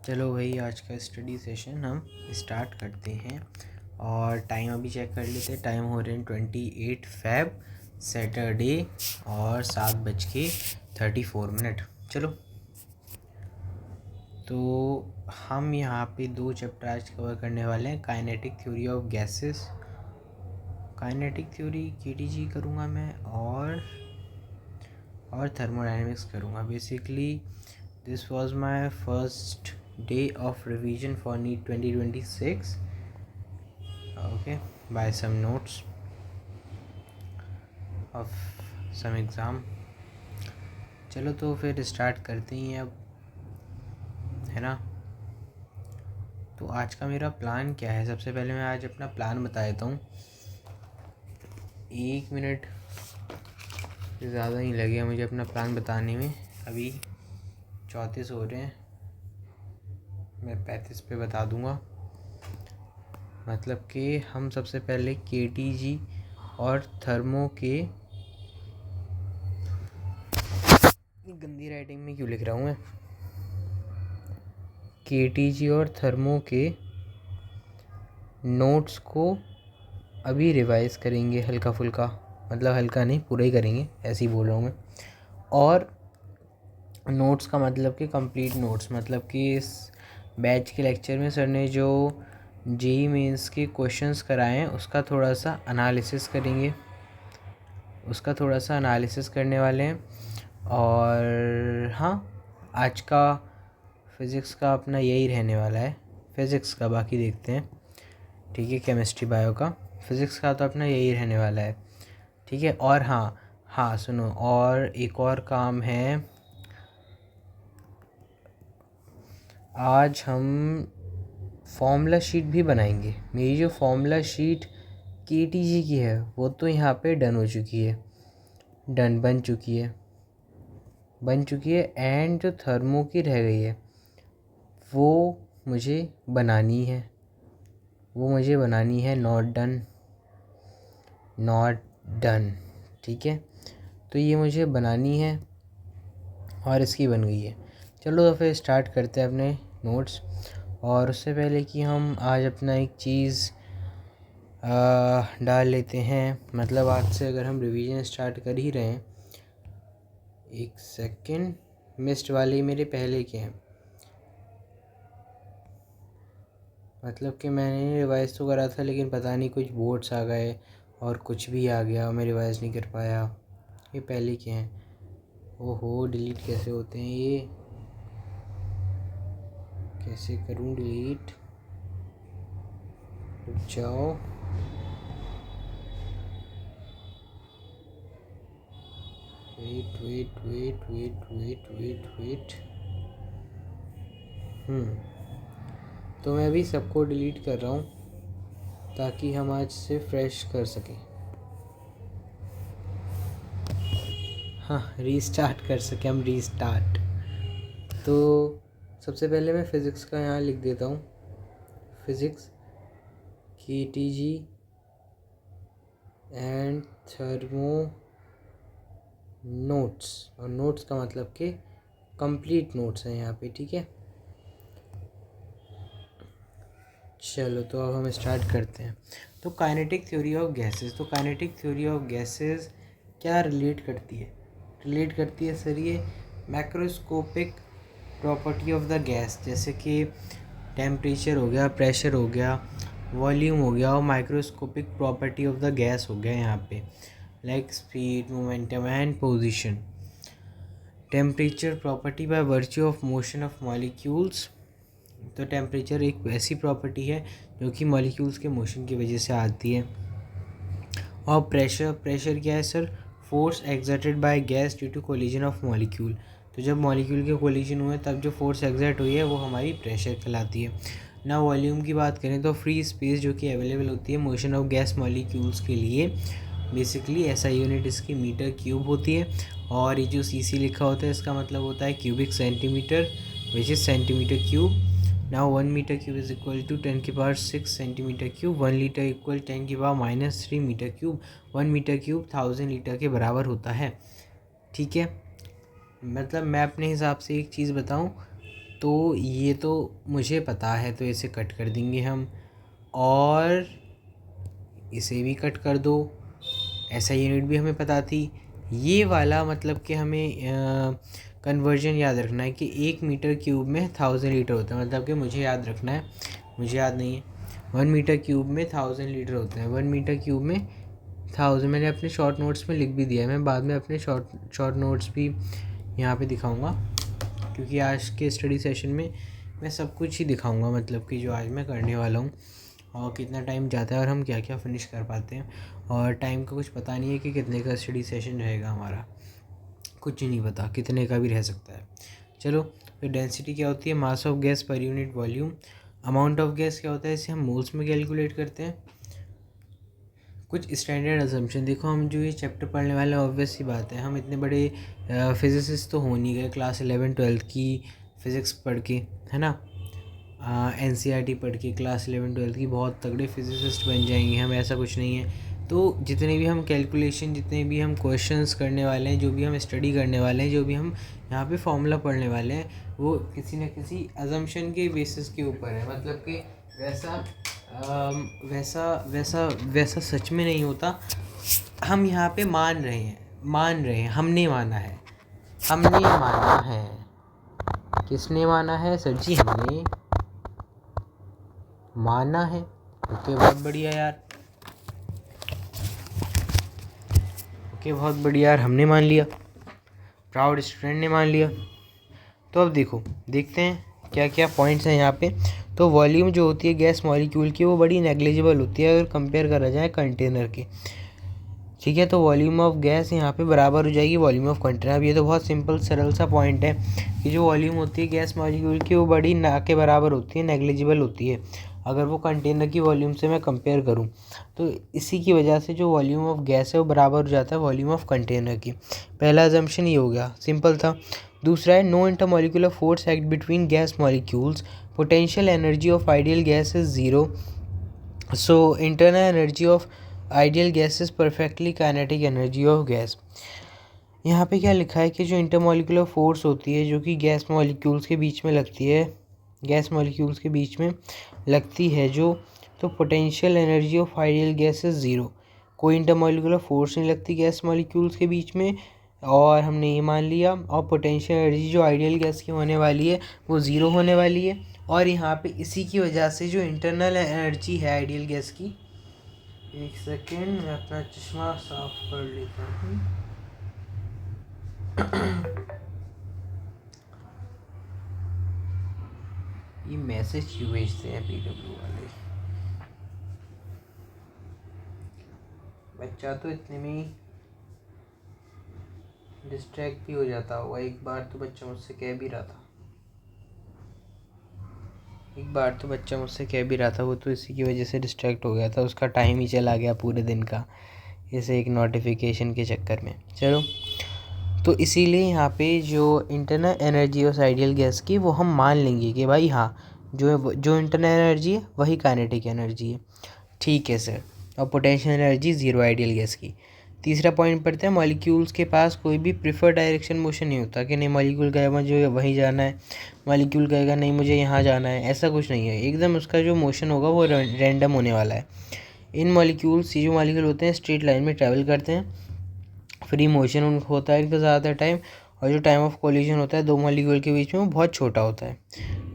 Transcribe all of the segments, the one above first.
चलो भाई, आज का स्टडी सेशन हम स्टार्ट करते हैं। और टाइम अभी चेक कर लेते हैं। टाइम हो रहे हैं 28 फ़ेब सैटरडे और 7:34। चलो, तो हम यहाँ पे 2 चैप्टर आज कवर करने वाले हैं। Kinetic theory of gases, kinetic theory KTG करूँगा मैं, और थर्मोडायनेमिक्स करूँगा। Basically this was my first day of revision for NEET 2026. Okay, by some notes of some exam. चलो तो फिर स्टार्ट करते ही हैं अब, है ना। तो आज का मेरा प्लान क्या है, सबसे पहले मैं आज अपना प्लान बता देता हूँ। 1 मिनट से ज़्यादा नहीं लगेगा मुझे अपना प्लान बताने में। अभी 34 हो रहे हैं, मैं 35 पे बता दूँगा। मतलब कि हम सबसे पहले केटीजी और थर्मो के, गंदी राइटिंग में क्यों लिख रहा हूँ मैं, केटीजी और थर्मो के नोट्स को अभी रिवाइज करेंगे हल्का फुल्का। मतलब हल्का नहीं, पूरा ही करेंगे, ऐसे ही बोल रहा हूँ मैं। और नोट्स का मतलब कि कंप्लीट नोट्स, मतलब कि इस बैच के लेक्चर में सर ने जो जेईई मेंस के क्वेश्चंस कराए हैं उसका थोड़ा सा एनालिसिस करेंगे, उसका थोड़ा सा एनालिसिस करने वाले हैं। और हाँ, आज का फिज़िक्स का अपना यही रहने वाला है। फिज़िक्स का बाकी देखते हैं, ठीक है। केमिस्ट्री बायो का, फिज़िक्स का तो अपना यही रहने वाला है, ठीक है। और हाँ सुनो, और एक और काम है। आज हम फॉर्मूला शीट भी बनाएंगे। मेरी जो फॉर्मूला शीट केटीजी की है वो तो यहाँ पे डन हो चुकी है, बन चुकी है। एंड जो थर्मो की रह गई है वो मुझे बनानी है। नॉट डन, ठीक है। तो ये मुझे बनानी है और इसकी बन गई है। चलो तो फिर स्टार्ट करते हैं अपने नोट्स। और उससे पहले कि हम आज अपना एक चीज़ डाल लेते हैं, मतलब आज से अगर हम रिवीजन स्टार्ट कर ही रहे हैं, एक सेकंड, मिस्ड वाले मेरे पहले के हैं। मतलब कि मैंने रिवाइज़ तो करा था, लेकिन पता नहीं कुछ बोर्ड्स आ गए और कुछ भी आ गया और मैं रिवाइज़ नहीं कर पाया। ये पहले के हैं। ओहो, डिलीट कैसे होते हैं ये, कैसे करूं डिलीट, रुक जाओ। वेट। तो मैं अभी सबको डिलीट कर रहा हूँ ताकि हम आज से फ्रेश कर सकें। हाँ, रीस्टार्ट कर सकें हम, रीस्टार्ट। तो सबसे पहले मैं फ़िज़िक्स का यहाँ लिख देता हूँ। Physics KTG and thermo notes, और नोट्स का मतलब कि कंप्लीट नोट्स हैं यहाँ पे, ठीक है। चलो तो अब हम स्टार्ट करते हैं। तो काइनेटिक थ्योरी ऑफ गैसेस, तो काइनेटिक थ्योरी ऑफ गैसेस क्या रिलेट करती है सर, ये macroscopic property of the gas, जैसे कि टेम्परेचर हो गया, प्रेशर हो गया, वॉल्यूम हो गया, और microscopic property of the gas हो गया यहाँ पे, like speed, momentum and position. Temperature property by virtue of motion of molecules, तो टेम्परेचर एक ऐसी प्रॉपर्टी है जो कि मॉलिक्यूल्स के मोशन की वजह से आती है। और प्रेशर क्या है sir, force exerted by gas due to collision of molecule. तो जब मॉलिक्यूल के कोलिजन हुए तब जो फोर्स एक्सर्ट हुई है वो हमारी प्रेशर कहलाती है ना। वॉल्यूम की बात करें तो फ्री स्पेस जो कि अवेलेबल होती है मोशन ऑफ गैस मॉलिक्यूल्स के लिए, बेसिकली ऐसा यूनिट इसकी मीटर क्यूब होती है। और ये जो सीसी लिखा होता है इसका मतलब होता है cubic centimetre, which is centimetre cube. Now 1 meter cube is equal to 10 की power 6 centimetre cube, 1 litre equal 10 की power -3 metre cube. 1 metre cube 1000 litre के बराबर होता है, ठीक है। मतलब मैं अपने हिसाब से एक चीज़ बताऊं, तो ये तो मुझे पता है, तो इसे कट कर देंगे हम, और इसे भी कट कर दो। ऐसा यूनिट भी हमें पता थी। ये वाला मतलब कि हमें कन्वर्जन याद रखना है कि 1 मीटर क्यूब में 1000 लीटर होता है, मतलब कि मुझे याद रखना है, मुझे याद नहीं है। 1 मीटर क्यूब में 1000 लीटर होता है। 1 मीटर क्यूब में 1000, मैंने अपने शॉर्ट नोट्स में लिख भी दिया है। मैं बाद में अपने शॉर्ट नोट्स भी यहाँ पे दिखाऊंगा, क्योंकि आज के स्टडी सेशन में मैं सब कुछ ही दिखाऊंगा, मतलब कि जो आज मैं करने वाला हूँ, और कितना टाइम जाता है और हम क्या क्या फिनिश कर पाते हैं। और टाइम का कुछ पता नहीं है कि कितने का स्टडी सेशन रहेगा हमारा, कुछ नहीं पता, कितने का भी रह सकता है। चलो, फिर डेंसिटी क्या होती है? Mass of gas per unit volume. Amount of gas क्या होता है? इसे हम मोल्स में कैलकुलेट करते हैं। कुछ स्टैंडर्ड अजम्पशन देखो, हम जो ये चैप्टर पढ़ने वाले हैं, ऑब्वियस सी बात है, हम इतने बड़े फिजिसिस्ट तो हो नहीं गए क्लास 11-12 की फ़िज़िक्स पढ़ के, है ना। NCERT पढ़ के क्लास 11-12 की बहुत तगड़े फिजिसिस्ट बन जाएंगे हम, ऐसा कुछ नहीं है। तो जितने भी हम कैलकुलेशन, जितने भी हम क्वेश्चंस करने वाले हैं, जो भी हम स्टडी करने वाले हैं, जो भी हम यहाँ पे फॉर्मूला पढ़ने वाले हैं, वो किसी न किसी अजम्पशन के बेसिस के ऊपर है। मतलब कि वैसा सच में नहीं होता। हम यहाँ पे मान रहे हैं, हमने माना है। किसने माना है सर जी? हमने माना है। ओके, बहुत बढ़िया यार। बहुत बढ़िया यार, हमने मान लिया, प्राउड स्टूडेंट ने मान लिया। तो अब देखते हैं क्या क्या पॉइंट्स हैं यहाँ पे। तो वॉल्यूम जो होती है गैस मॉलिक्यूल की, वो बड़ी नेग्लिजिबल होती है अगर कंपेयर करा जाए कंटेनर के। ठीक है, तो वॉल्यूम ऑफ गैस यहाँ पे बराबर हो जाएगी वॉल्यूम ऑफ कंटेनर। अब ये तो बहुत सिंपल सरल सा पॉइंट है कि जो वॉल्यूम होती है गैस मॉलिक्यूल की, वो बड़ी ना के बराबर होती है, नेग्लिजिबल होती है अगर वो कंटेनर की वॉल्यूम से मैं कंपेयर करूँ। तो इसी की वजह से जो वॉल्यूम ऑफ गैस है वो बराबर हो जाता है वॉल्यूम ऑफ कंटेनर की। पहला अजम्पशन ये हो गया, सिंपल था। दूसरा है, no intermolecular force act between gas molecules, potential energy of ideal gas is zero, so internal energy of ideal gas is perfectly kinetic energy of gas. यहाँ पे क्या लिखा है कि जो इंटरमॉलिक्यूलर फोर्स होती है जो कि गैस मॉलिक्यूल्स के बीच में लगती है, जो, तो potential energy of ideal gas is zero. कोई इंटरमॉलिक्यूलर फोर्स नहीं लगती गैस मॉलिक्यूल्स के बीच में, और हमने ये मान लिया। और पोटेंशियल एनर्जी जो आइडियल गैस की होने वाली है वो ज़ीरो होने वाली है। और यहाँ पे इसी की वजह से जो इंटरनल एनर्जी है आइडियल गैस की, एक सेकेंड मैं अपना चश्मा साफ कर लेता हूँ। ये मैसेज क्यों भेजते हैं PW वाले? बच्चा तो इतने में ही डिस्ट्रैक्ट भी हो जाता होगा। एक बार तो बच्चा मुझसे कह भी रहा था, वो तो इसी की वजह से डिस्ट्रैक्ट हो गया था, उसका टाइम ही चला गया पूरे दिन का, इसे एक नोटिफिकेशन के चक्कर में। चलो, तो इसीलिए यहाँ पे जो internal energy of ideal gas की, वो हम मान लेंगे कि भाई हाँ, जो इंटरनल एनर्जी है वही काइनेटिक एनर्जी है। ठीक है सर। और potential energy zero ideal gas की। तीसरा पॉइंट पढ़ते हैं, मॉलिक्यूल्स के पास कोई भी प्रिफर डायरेक्शन मोशन नहीं होता कि नहीं मॉलिक्यूल कहेगा मुझे वहीं जाना है, मॉलिक्यूल कहेगा नहीं मुझे यहाँ जाना है, ऐसा कुछ नहीं है। एकदम उसका जो मोशन होगा वो रैंडम होने वाला है। इन मॉलिक्यूल्स, ये जो मॉलिक्यूल होते हैं स्ट्रेट लाइन में ट्रैवल करते हैं, फ्री मोशन उनको होता है इनका ज़्यादातर टाइम, और जो टाइम ऑफ कोलिजन होता है दो मॉलिक्यूल के बीच में वो बहुत छोटा होता है।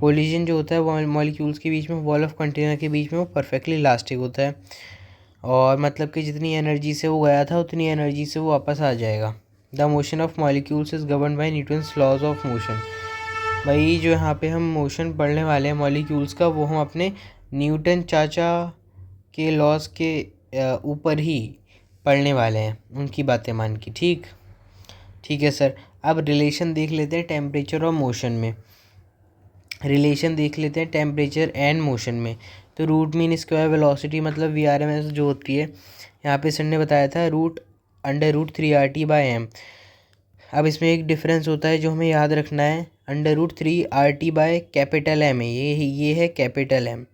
कोलिजन जो होता है मॉलिक्यूल्स के बीच में, वॉल ऑफ कंटेनर के बीच में, वो परफेक्टली इलास्टिक होता है, और मतलब कि जितनी एनर्जी से वो गया था उतनी एनर्जी से वो वापस आ जाएगा। The motion of molecules is govern by Newton's laws of motion. भाई जो यहाँ पे हम मोशन पढ़ने वाले हैं मॉलिक्यूल्स का, वो हम अपने न्यूटन चाचा के लॉज के ऊपर ही पढ़ने वाले हैं, उनकी बातें मान के। ठीक है सर। अब रिलेशन देख लेते हैं टेम्परेचर और मोशन में, टेम्परेचर एंड मोशन में। तो रूट मीन स्क्वायर वेलोसिटी मतलब VRMS जो होती है, यहाँ पे सर ने बताया था √3RT/m। अब इसमें एक डिफरेंस होता है जो हमें याद रखना है, √3RT/M है, ये है कैपिटल M,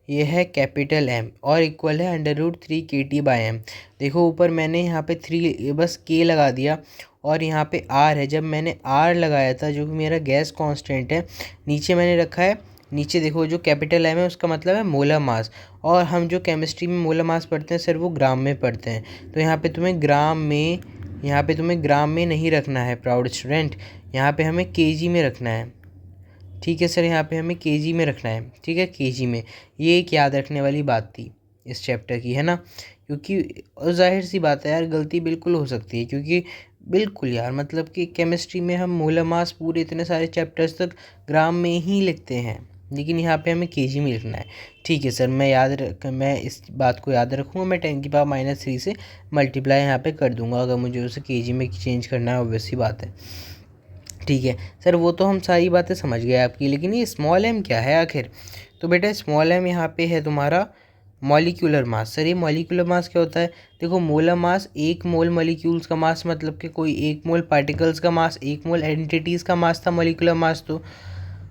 ये है कैपिटल M और इक्वल है √3 kT/m। देखो ऊपर मैंने यहाँ पे 3 बस K लगा दिया और यहाँ पे R है। जब मैंने R लगाया था जो कि मेरा गैस कांस्टेंट है, नीचे मैंने रखा है, नीचे देखो जो कैपिटल M है उसका मतलब है मोलर मास, और हम जो केमिस्ट्री में मोलर मास पढ़ते हैं सर वो ग्राम में पढ़ते हैं। तो यहाँ पे तुम्हें ग्राम में नहीं रखना है प्राउड स्टूडेंट, यहाँ पे हमें केजी में रखना है। ठीक है सर, यहाँ पे हमें केजी में रखना है। ठीक है, केजी में। ये एक याद रखने वाली बात थी इस चैप्टर की, है ना, क्योंकि जाहिर सी बात है यार, गलती बिल्कुल हो सकती है, क्योंकि बिल्कुल यार मतलब कि केमिस्ट्री में हम मोलर मास पूरे इतने सारे चैप्टर्स तक ग्राम में ही लिखते हैं, लेकिन यहाँ पे हमें केजी में लिखना है। ठीक है सर, मैं इस बात को याद रखूँगा। मैं 10⁻³ से मल्टीप्लाई यहाँ पे कर दूंगा अगर मुझे उसे केजी में चेंज करना है, ऑब्वियस सी बात है। ठीक है सर, वो तो हम सारी बातें समझ गए आपकी, लेकिन ये स्मॉल m क्या है आखिर? तो बेटा स्मॉल m यहाँ पे है तुम्हारा मॉलिक्यूलर मास। सर ये मॉलिक्यूलर मास क्या होता है? देखो मोलर मास 1 मोल मॉलिक्यूल्स का मास, मतलब कि कोई 1 मोल पार्टिकल्स का मास, 1 मोल एंटिटीज़ का मास था मॉलिक्यूलर मास, तो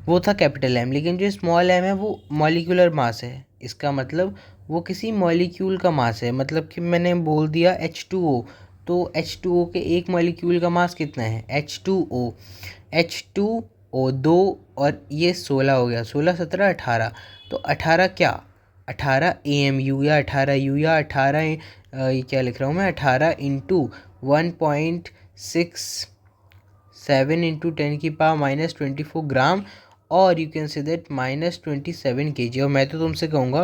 वो था कैपिटल M। लेकिन जो स्मॉल m है वो मॉलिक्यूलर मास है, इसका मतलब वो किसी मॉलिक्यूल का मास है। मतलब कि मैंने बोल दिया H2O, तो H2O के एक मॉलिक्यूल का मास कितना है? H2O 2 और ये 16 हो गया, 16 17 18, तो 18 क्या? 18 AMU या 18U या 18 ये क्या लिख रहा हूँ मैं, 18 इंटू 1.67 इंटू 10⁻⁻24 ग्राम, और you can say that -27 kg। और मैं तो तुमसे कहूँगा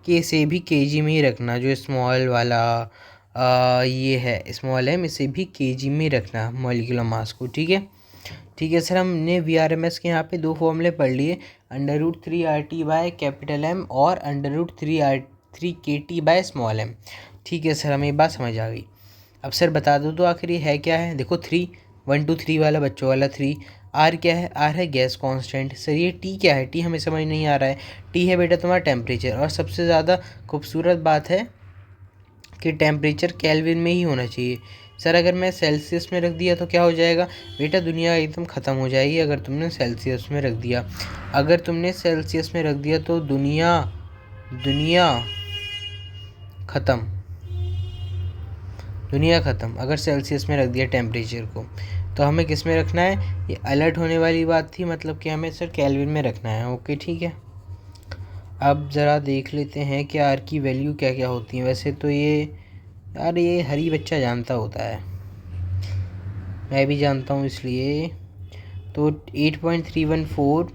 कि इसे भी kg में ही रखना, जो स्मॉल वाला ये है स्मॉल m, इसे भी kg में रखना मॉलिक्यूलर मास को। ठीक है, ठीक है सर, हमने VRMS के यहाँ पे 2 फॉर्मूले पढ़ लिए, √3RT/M और √3KT/m। ठीक है सर, हमें ये बात समझ आ गई। अब सर बता दो तो आखिर ये है क्या है? देखो 3 1 2 3 वाला बच्चों वाला 3। R क्या है? R है गैस कांस्टेंट। सर ये T क्या है? T हमें समझ नहीं आ रहा है। T है बेटा तुम्हारा टेम्परेचर, और सबसे ज़्यादा खूबसूरत बात है कि टेम्परेचर केल्विन में ही होना चाहिए। सर अगर मैं सेल्सियस में रख दिया तो क्या हो जाएगा? बेटा दुनिया एकदम ख़त्म हो जाएगी अगर तुमने सेल्सियस में रख दिया। अगर तुमने सेल्सियस में रख दिया तो दुनिया ख़त्म, दुनिया ख़त्म अगर सेल्सियस में रख दिया टेम्परेचर को। तो हमें किस में रखना है? ये अलर्ट होने वाली बात थी, मतलब कि हमें सर केल्विन में रखना है। ओके ठीक है, अब ज़रा देख लेते हैं कि आर की वैल्यू क्या क्या होती है। वैसे तो ये यार ये हर ही बच्चा जानता होता है, मैं भी जानता हूँ, इसलिए तो 8.314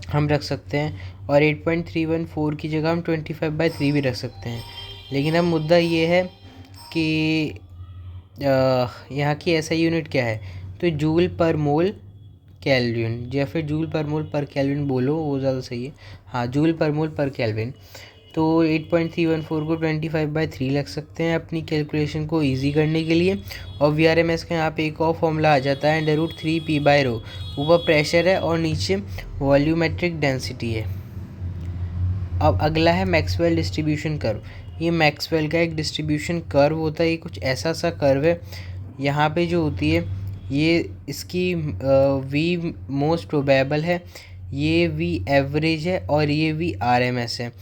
हम रख सकते हैं, और 8.314 की जगह हम 25/3 भी रख सकते हैं। लेकिन अब मुद्दा ये है कि यहाँ की ऐसा यूनिट क्या है? तो जूल पर मोल केल्विन, या फिर जूल पर मोल पर केल्विन बोलो, वो ज़्यादा सही है। हाँ, जूल पर मोल पर केल्विन। तो 8.314 को 25/3 लग सकते हैं अपनी कैलकुलेशन को इजी करने के लिए। और VRMS का यहाँ पे एक और फॉर्मूला आ जाता है, √3P/ρ। ऊपर प्रेशर है और नीचे वॉल्यूमेट्रिक डेंसिटी है। अब अगला है मैक्सवेल डिस्ट्रीब्यूशन कर्व। ये मैक्सवेल का एक डिस्ट्रीब्यूशन कर्व होता है, ये कुछ ऐसा सा कर्व है। यहाँ पे जो होती है ये इसकी V मोस्ट प्रोबेबल है, ये V एवरेज है, और ये V RMS है।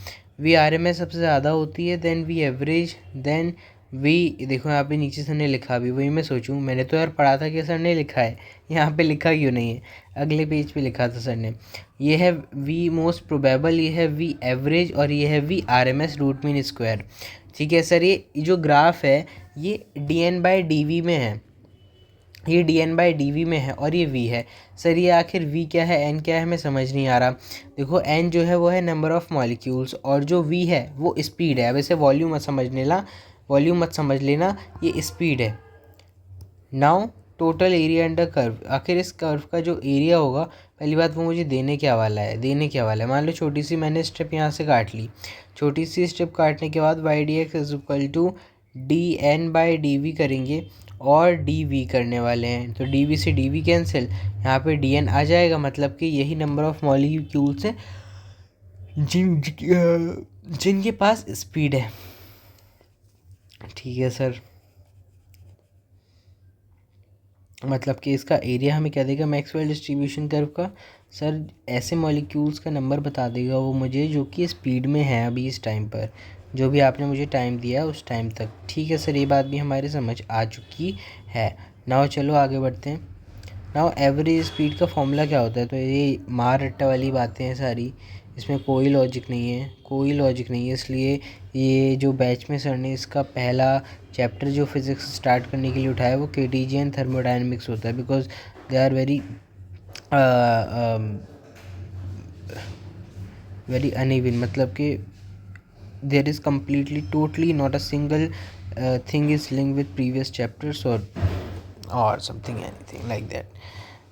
V RMS सबसे ज़्यादा होती है, then V average, then V, देखो यहाँ पे नीचे सर ने लिखा भी, वही मैं सोचूं, मैंने तो यार पढ़ा था कि सर ने लिखा है, यहाँ पे लिखा क्यों नहीं है? अगले पेज पे लिखा था सर ने। ये है V मोस्ट प्रोबेबल, ये है V एवरेज, और ये है V RMS root mean square. ठीक है सर, ये जो ग्राफ है ये dN/dV में है, ये dN/dV में है, और ये V है। सर ये आखिर V क्या है, N क्या है, हमें समझ नहीं आ रहा। देखो N जो है वो है नंबर ऑफ़ मॉलिक्यूल्स, और जो V है वो स्पीड है। अब इसे वॉल्यूम मत समझ लेना, ये स्पीड है। Now total area under curve, आखिर इस कर्व का जो एरिया होगा, पहली बात वो मुझे देने क्या वाला है। मान लो छोटी सी मैंने स्टेप यहाँ से काट ली, छोटी सी स्टेप काटने के बाद y/dx = dN/dV करेंगे, और dV करने वाले हैं, तो dV से dV कैंसिल, यहाँ पे dN आ जाएगा, मतलब कि यही नंबर ऑफ़ मॉलिक्यूल्स हैं जिनके पास स्पीड है। ठीक है सर, मतलब कि इसका एरिया हमें क्या देगा मैक्सवेल डिस्ट्रीब्यूशन कर्व का? सर ऐसे मॉलिक्यूल्स का नंबर बता देगा वो मुझे जो कि स्पीड में है अभी इस टाइम पर, जो भी आपने मुझे टाइम दिया उस टाइम तक। ठीक है सर, ये बात भी हमारे समझ आ चुकी है। नाउ चलो आगे बढ़ते हैं। नाउ एवरेज स्पीड का फॉर्मूला क्या होता है? तो ये मार रट्टा वाली बातें हैं सारी, इसमें कोई लॉजिक नहीं है, कोई लॉजिक नहीं है। इसलिए ये जो बैच में सर ने इसका पहला चैप्टर जो फिज़िक्स स्टार्ट करने के लिए उठाया वो केटीजियन थर्मोडायनेमिक्स होता है, because they are very very uneven, मतलब कि there is completely totally not a single thing is link with previous chapters और समथिंग एनीथिंग लाइक दैट।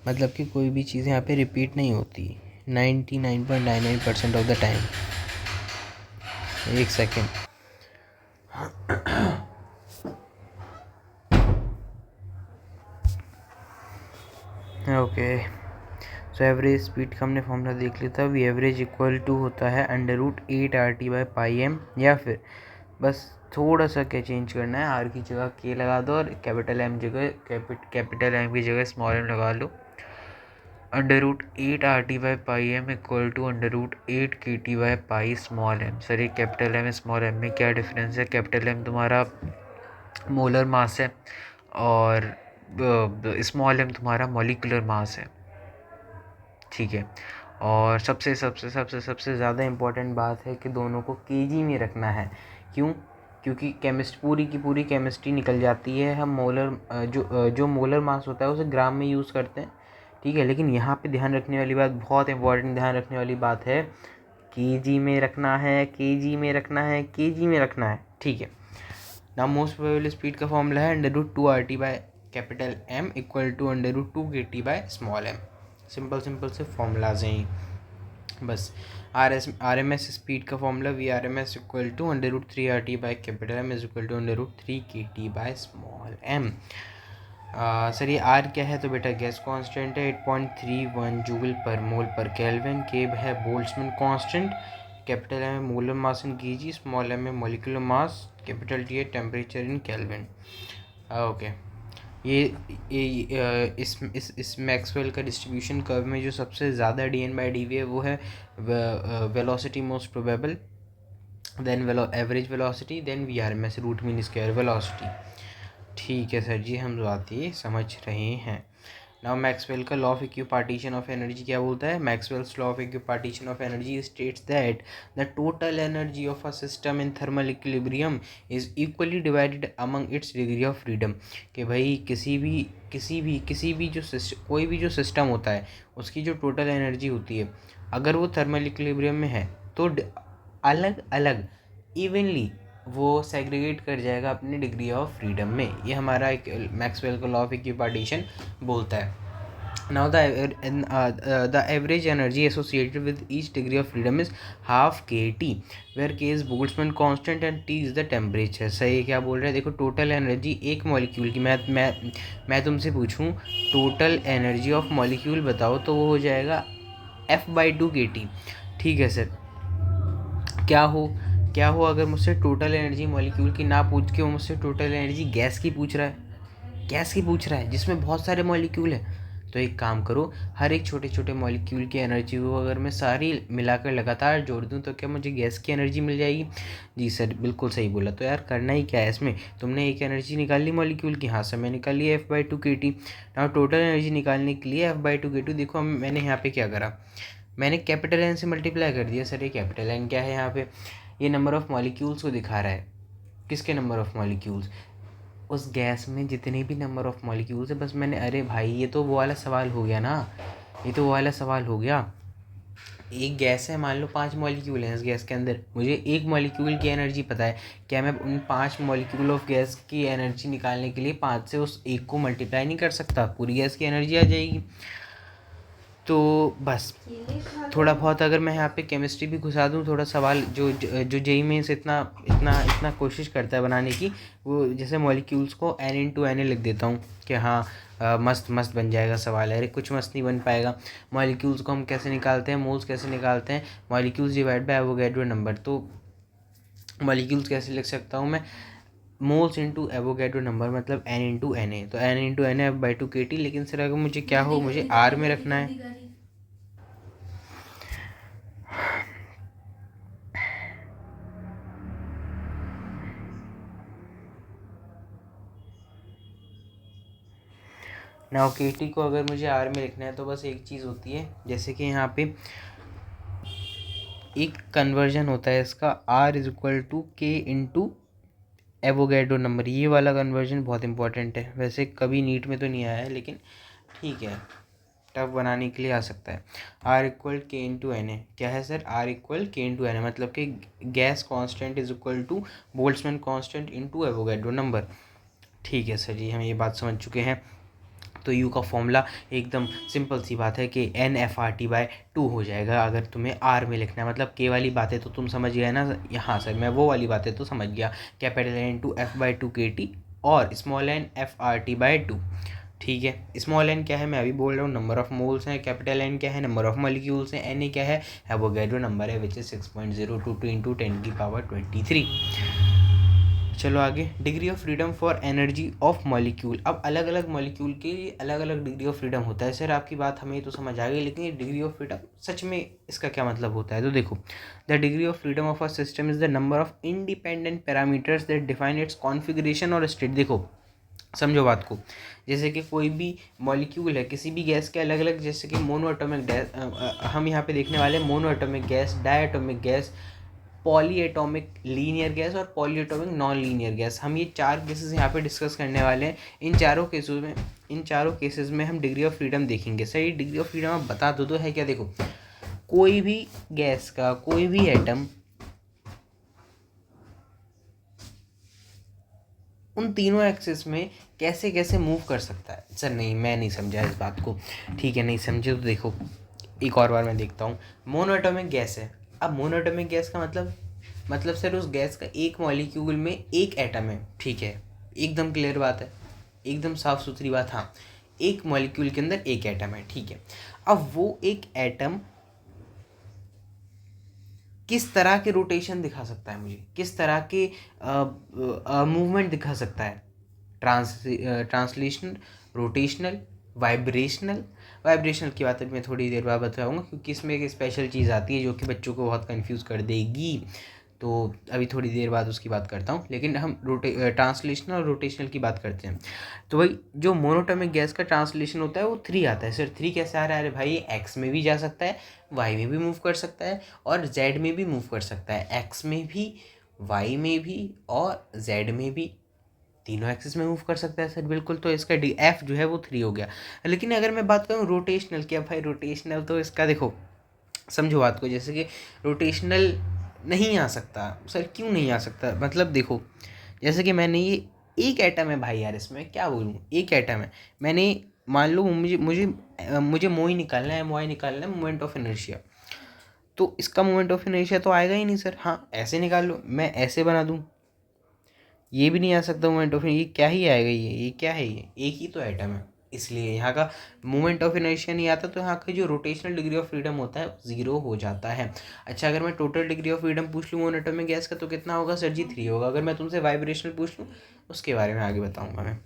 मतलब कि कोई भी चीज़ यहाँ पे रिपीट नहीं होती 99.99% ऑफ द टाइम। एक second. Okay, so average speed का हमने फॉर्मूला देख लिया था। वी एवरेज इक्वल टू होता है √8RT/πm, या फिर बस थोड़ा सा क्या चेंज करना है, आर की जगह के लगा दो और कैपिटल एम की जगह स्मॉल एम लगा लो। √8RT/πm equal to √8KT/π small M. Sir ये कैपिटल एम स्मॉल एम में क्या डिफरेंस है? कैपिटल एम तुम्हारा मोलर मास है और स्मॉल एम तुम्हारा मॉलिक्यूलर मास है। ठीक है, और सबसे सबसे सबसे सबसे ज़्यादा इम्पॉर्टेंट बात है कि दोनों को केजी में रखना है। क्यों? क्योंकि पूरी की पूरी केमिस्ट्री निकल जाती है। हम जो मोलर मास होता है उसे ग्राम में यूज़ करते हैं। ठीक है, लेकिन यहाँ पे ध्यान रखने वाली बात, बहुत इंपॉर्टेंट ध्यान रखने वाली बात है, केजी में रखना है, केजी में रखना है, केजी में रखना है। ठीक है, ना मोस्ट प्रोबेबल स्पीड का फॉर्मूला है √2RT/M इक्वल टू √2KT/स्मॉल एम। सिंपल से फॉर्मूलाज हैं बस। आर एम एस स्पीड का formula VRMS equal to √3RT/M is equal to √3KT/स्मॉल एम। सर ये आर क्या है? तो बेटा गैस कांस्टेंट है, 8.31 जूल पर मोल पर केल्विन। के है बोल्ट्जमैन कांस्टेंट। कैपिटल एम है मोलर मास इन केजी, स्मॉल एम है मॉलिक्यूलर मास, कैपिटल टी है टेम्परेचर इन केल्विन। ओके, ये इस मैक्सवेल का डिस्ट्रीब्यूशन कर्व में जो सबसे ज़्यादा dN/dV है वो है velocity most probable, then average velocity, then VRMS root mean square velocity. ठीक है सर जी, हम बात ये समझ रहे हैं। नाउ मैक्सवेल का law of equipartition of energy क्या बोलता है? Maxwell's law of equipartition of energy states that the total energy of a system in thermal equilibrium is equally divided among it's degree of freedom. कि भाई किसी भी जो कोई भी जो सिस्टम होता है उसकी जो टोटल एनर्जी होती है, अगर वो थर्मल इक्विलिब्रियम में है तो अलग अलग इवनली वो सेग्रीगेट कर जाएगा अपनी डिग्री ऑफ फ्रीडम में। ये हमारा एक मैक्सवेल का लॉ ऑफ इक्विपार्टीशन बोलता है। Now the average energy associated with each degree of freedom is half KT, where K is Boltzmann constant and T is the temperature. सही क्या बोल रहे हैं? देखो, टोटल एनर्जी एक मॉलिक्यूल की, मैं तुमसे पूछूं टोटल एनर्जी ऑफ मॉलिक्यूल बताओ तो वो हो जाएगा F/2 KT। ठीक है सर, क्या हो अगर मुझसे टोटल एनर्जी मॉलिक्यूल की ना पूछ के वो मुझसे टोटल एनर्जी गैस की पूछ रहा है जिसमें बहुत सारे मॉलिक्यूल हैं। तो एक काम करो, हर एक छोटे छोटे मॉलिक्यूल की एनर्जी को अगर मैं सारी मिलाकर लगातार जोड़ दूं तो क्या मुझे गैस की एनर्जी मिल जाएगी? जी सर, बिल्कुल सही बोला। तो यार करना ही क्या है इसमें? तुमने एक एनर्जी निकाल ली मॉलिक्यूल की, हाँ सर मैं निकाल ली F/2 KT। ना टोटल एनर्जी निकालने के लिए F/2 KT, देखो मैंने यहाँ पे क्या करा, मैंने कैपिटल एन से मल्टीप्लाई कर दिया। सर ये कैपिटल एन क्या है? यहाँ पे ये नंबर ऑफ़ मॉलिक्यूल्स को दिखा रहा है। किसके नंबर ऑफ़ मॉलिक्यूल्स? उस गैस में जितने भी नंबर ऑफ़ मॉलिक्यूल्स है। बस मैंने, अरे भाई ये तो वो वाला सवाल हो गया ना, ये तो वो वाला सवाल हो गया। एक गैस है, मान लो 5 मॉलिक्यूल हैं इस गैस के अंदर, मुझे एक मॉलिक्यूल की एनर्जी पता है। क्या मैं उन 5 मॉलिक्यूल ऑफ गैस की एनर्जी निकालने के लिए 5 से उस एक को मल्टीप्लाई नहीं कर सकता? पूरी गैस की एनर्जी आ जाएगी। तो बस थोड़ा बहुत अगर मैं यहाँ पे केमिस्ट्री भी घुसा दूँ, थोड़ा सवाल जो जेई में से इतना कोशिश करता है बनाने की, वो जैसे मॉलिक्यूल्स को N/Na लिख देता हूँ कि हाँ मस्त बन जाएगा सवाल। अरे कुछ मस्त नहीं बन पाएगा। मॉलिक्यूल्स को हम कैसे निकालते हैं, मोल्स कैसे निकालते हैं, molecules divide by Avogadro number. तो मॉलिक्यूल्स कैसे लिख सकता हूँ मैं? मोल्स इंटू एवोगैड्रो नंबर मतलब n इंटू एन ए, तो n into N A by two K T. लेकिन सर अगर मुझे क्या हो, मुझे r में रखना है। नाउ के टी को अगर मुझे r में लिखना है तो बस एक चीज़ होती है, जैसे कि यहाँ पे एक कन्वर्जन होता है इसका, r इज इक्वल टू के इंटू एवोगैड्रो नंबर। ये वाला कन्वर्जन बहुत इंपॉर्टेंट है, वैसे कभी नीट में तो नहीं आया है लेकिन ठीक है, टफ बनाने के लिए आ सकता है। R equal K into N A, क्या है sir, R equal K into N A, मतलब कि gas constant is equal to Boltzmann constant into Avogadro number. ठीक है सर जी, हम ये बात समझ चुके हैं। तो यू का फॉर्मूला एकदम सिंपल सी बात है कि N F R T by two हो जाएगा अगर तुम्हें आर में लिखना है। मतलब के वाली बातें तो तुम समझ गए ना, यहाँ सर मैं वो वाली बातें तो समझ गया, capital N two F by two K T और small N F R T by two. ठीक है, स्मॉल एन क्या है मैं अभी बोल रहा हूँ, नंबर ऑफ मोल्स हैं। कैपिटल एन क्या है, नंबर ऑफ मॉलिक्यूल्स हैं। एन ए क्या है, एवोगैड्रो नंबर है विच इज 6.022 इंटू 10⁻23। चलो आगे, degree of freedom for energy of molecule. अब अलग अलग मॉलिक्यूल के अलग अलग डिग्री ऑफ फ्रीडम होता है। सर आपकी बात हमें तो समझ आ गई, लेकिन ये डिग्री ऑफ फ्रीडम सच में इसका क्या मतलब होता है? तो देखो, the degree of freedom of a system is the number of independent parameters that define it's configuration और स्टेट। देखो समझो बात को, जैसे कि कोई भी मॉलिक्यूल है किसी भी गैस के अलग अलग, जैसे कि मोनो एटॉमिक हम यहाँ पे देखने वाले हैं monoatomic gas, diatomic gas, polyatomic linear gas और polyatomic nonlinear gas. हम ये चार केसेस यहाँ पे डिस्कस करने वाले हैं। इन चारों केसेस में हम डिग्री ऑफ फ्रीडम देखेंगे। सर ये डिग्री ऑफ फ्रीडम आप बता दो तो है क्या? देखो, कोई भी गैस का कोई भी एटम उन तीनों एक्सिस में कैसे कैसे मूव कर सकता है। सर नहीं, मैं नहीं समझा इस बात को। ठीक है, नहीं समझे तो देखो एक और बार मैं देखता हूँ। मोनोएटॉमिक गैस है। अब मोनोएटॉमिक गैस का मतलब सर उस गैस का एक मॉलिक्यूल में एक एटम है। ठीक है, एकदम क्लियर बात है, एकदम साफ सुथरी बात। हाँ, एक मॉलिक्यूल के अंदर एक एटम है। ठीक है, अब वो एक एटम किस तरह के रोटेशन दिखा सकता है, मुझे किस तरह के मूवमेंट दिखा सकता है? ट्रांसलेशनल, रोटेशनल, वाइब्रेशनल की बात मैं थोड़ी देर बाद बताऊंगा, क्योंकि इसमें एक स्पेशल चीज़ आती है जो कि बच्चों को बहुत कंफ्यूज कर देगी। तो अभी थोड़ी देर बाद उसकी बात करता हूँ, लेकिन हम ट्रांसलेशनल और रोटेशनल की बात करते हैं। तो भाई जो मोनोटॉमिक गैस का ट्रांसलेशन होता है वो 3 आता है। सर 3 कैसे आ रहा है? अरे भाई एक्स में भी जा सकता है, वाई में भी मूव कर सकता है और जेड में भी मूव कर सकता है। एक्स में भी, वाई में भी और जेड में भी, तीनों एक्सिस में मूव कर सकता है सर, बिल्कुल। तो इसका डी एफ जो है वो 3 हो गया। लेकिन अगर मैं बात करूँ रोटेशनल की, अब भाई रोटेशनल तो इसका देखो समझो बात को, जैसे कि रोटेशनल नहीं आ सकता। सर क्यों नहीं आ सकता? मतलब देखो, जैसे कि मैंने ये एक एटम है भाई, यार इसमें क्या बोलूँ, एक एटम है। मैंने मान लो मुझे मुझे मुझे मोई निकालना है, मोई निकालना है मोमेंट ऑफ इनर्शिया। तो इसका मोमेंट ऑफ इनर्शिया तो आएगा ही नहीं सर। हाँ, ऐसे निकाल लो, मैं ऐसे बना दूँ, ये भी नहीं आ सकता मोमेंट ऑफ, ये क्या ही आएगा, ये क्या है? ये एक ही तो एटम है, इसलिए यहाँ का मोमेंट ऑफ इनर्शिया नहीं आता। तो यहाँ का जो रोटेशनल डिग्री ऑफ फ्रीडम होता है 0 हो जाता है। अच्छा, अगर मैं टोटल डिग्री ऑफ फ्रीडम पूछ लूँ मोनो एटॉमिक गैस का तो कितना होगा सर जी? 3 होगा। अगर मैं तुमसे वाइब्रेशनल पूछ लूँ उसके बारे में आगे बताऊँगा मैं।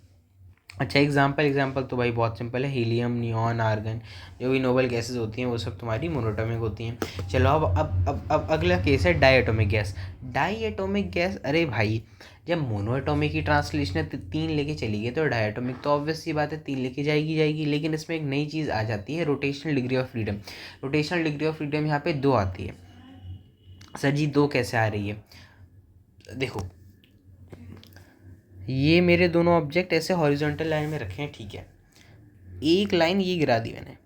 अच्छा, एग्जाम्पल तो भाई बहुत सिंपल है, हीलियम, नियॉन, आर्गन, जो भी नोबल गैसेज होती हैं वो सब तुम्हारी मोनोटॉमिक होती हैं। चलो अब अगला केस है डाईएटॉमिक गैस। डाईएटॉमिक गैस, अरे भाई जब मोनोएटॉमिक की ट्रांसलेशन 3 लेके चली गई तो डाईएटॉमिक तो ऑब्वियस सी बात है 3 लेके जाएगी। लेकिन इसमें एक नई चीज़ आ जाती है, rotational degree of freedom. Rotational degree of freedom यहाँ पे 2 आती है। सर जी 2 कैसे आ रही है? देखो, ये मेरे दोनों ऑब्जेक्ट ऐसे हॉरिजॉन्टल लाइन में रखे हैं। ठीक है, एक लाइन ये गिरा दी मैंने,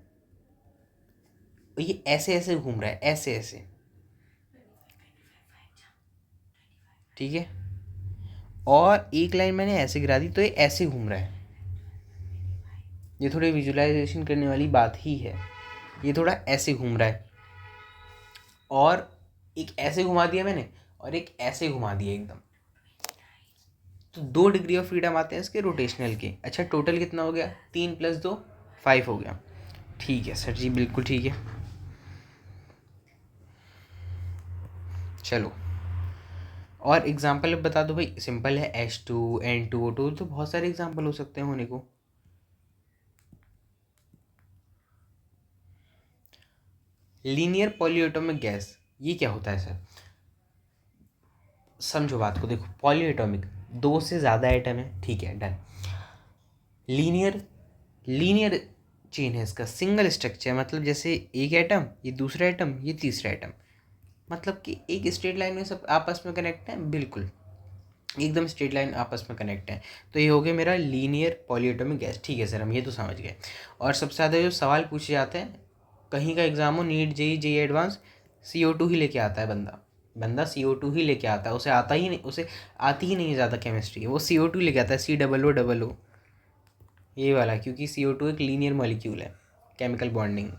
ये ऐसे ऐसे घूम रहा है, ऐसे ऐसे। ठीक है, और एक लाइन मैंने ऐसे गिरा दी तो ये ऐसे घूम रहा है। ये थोड़ी विजुअलाइजेशन करने वाली बात ही है। ये थोड़ा ऐसे घूम रहा है और एक ऐसे घुमा दिया मैंने और एक ऐसे घुमा दिया एकदम। तो 2 डिग्री ऑफ फ्रीडम आते हैं इसके रोटेशनल के। अच्छा, टोटल कितना हो गया? 3 + 2 5 हो गया। ठीक है सर जी, बिल्कुल ठीक है। चलो और एग्जाम्पल बता दो भाई, सिंपल है, H2 N2O2, तो बहुत सारे एग्जाम्पल हो सकते हैं होने को। लीनियर पॉलीएटॉमिक गैस, ये क्या होता है सर? समझो बात को, देखो पॉलीएटॉमिक, दो से ज़्यादा एटम है, ठीक है, डन। लीनियर, लीनियर चेन है इसका, सिंगल स्ट्रक्चर, मतलब जैसे एक एटम, ये दूसरा एटम, ये तीसरा एटम, मतलब कि एक स्ट्रेट लाइन में सब आपस में कनेक्ट हैं, बिल्कुल एकदम स्ट्रेट लाइन आपस में कनेक्ट है। तो ये हो गया मेरा लीनियर पॉलीएटॉमिक गैस, ठीक है सर, हम ये तो समझ गए। और सबसे ज़्यादा जो सवाल पूछे जाते हैं, कहीं का एग्जाम हो, नीट जेई एडवांस, CO2 ही लेके आता है बंदा, बंदा CO2 ही लेके आता है, उसे आता ही नहीं, उसे आती ही नहीं है ज़्यादा केमिस्ट्री, वो CO2 लेके आता है, COO, ये वाला, क्योंकि CO2 एक लीनियर मॉलिक्यूल है, केमिकल बॉन्डिंग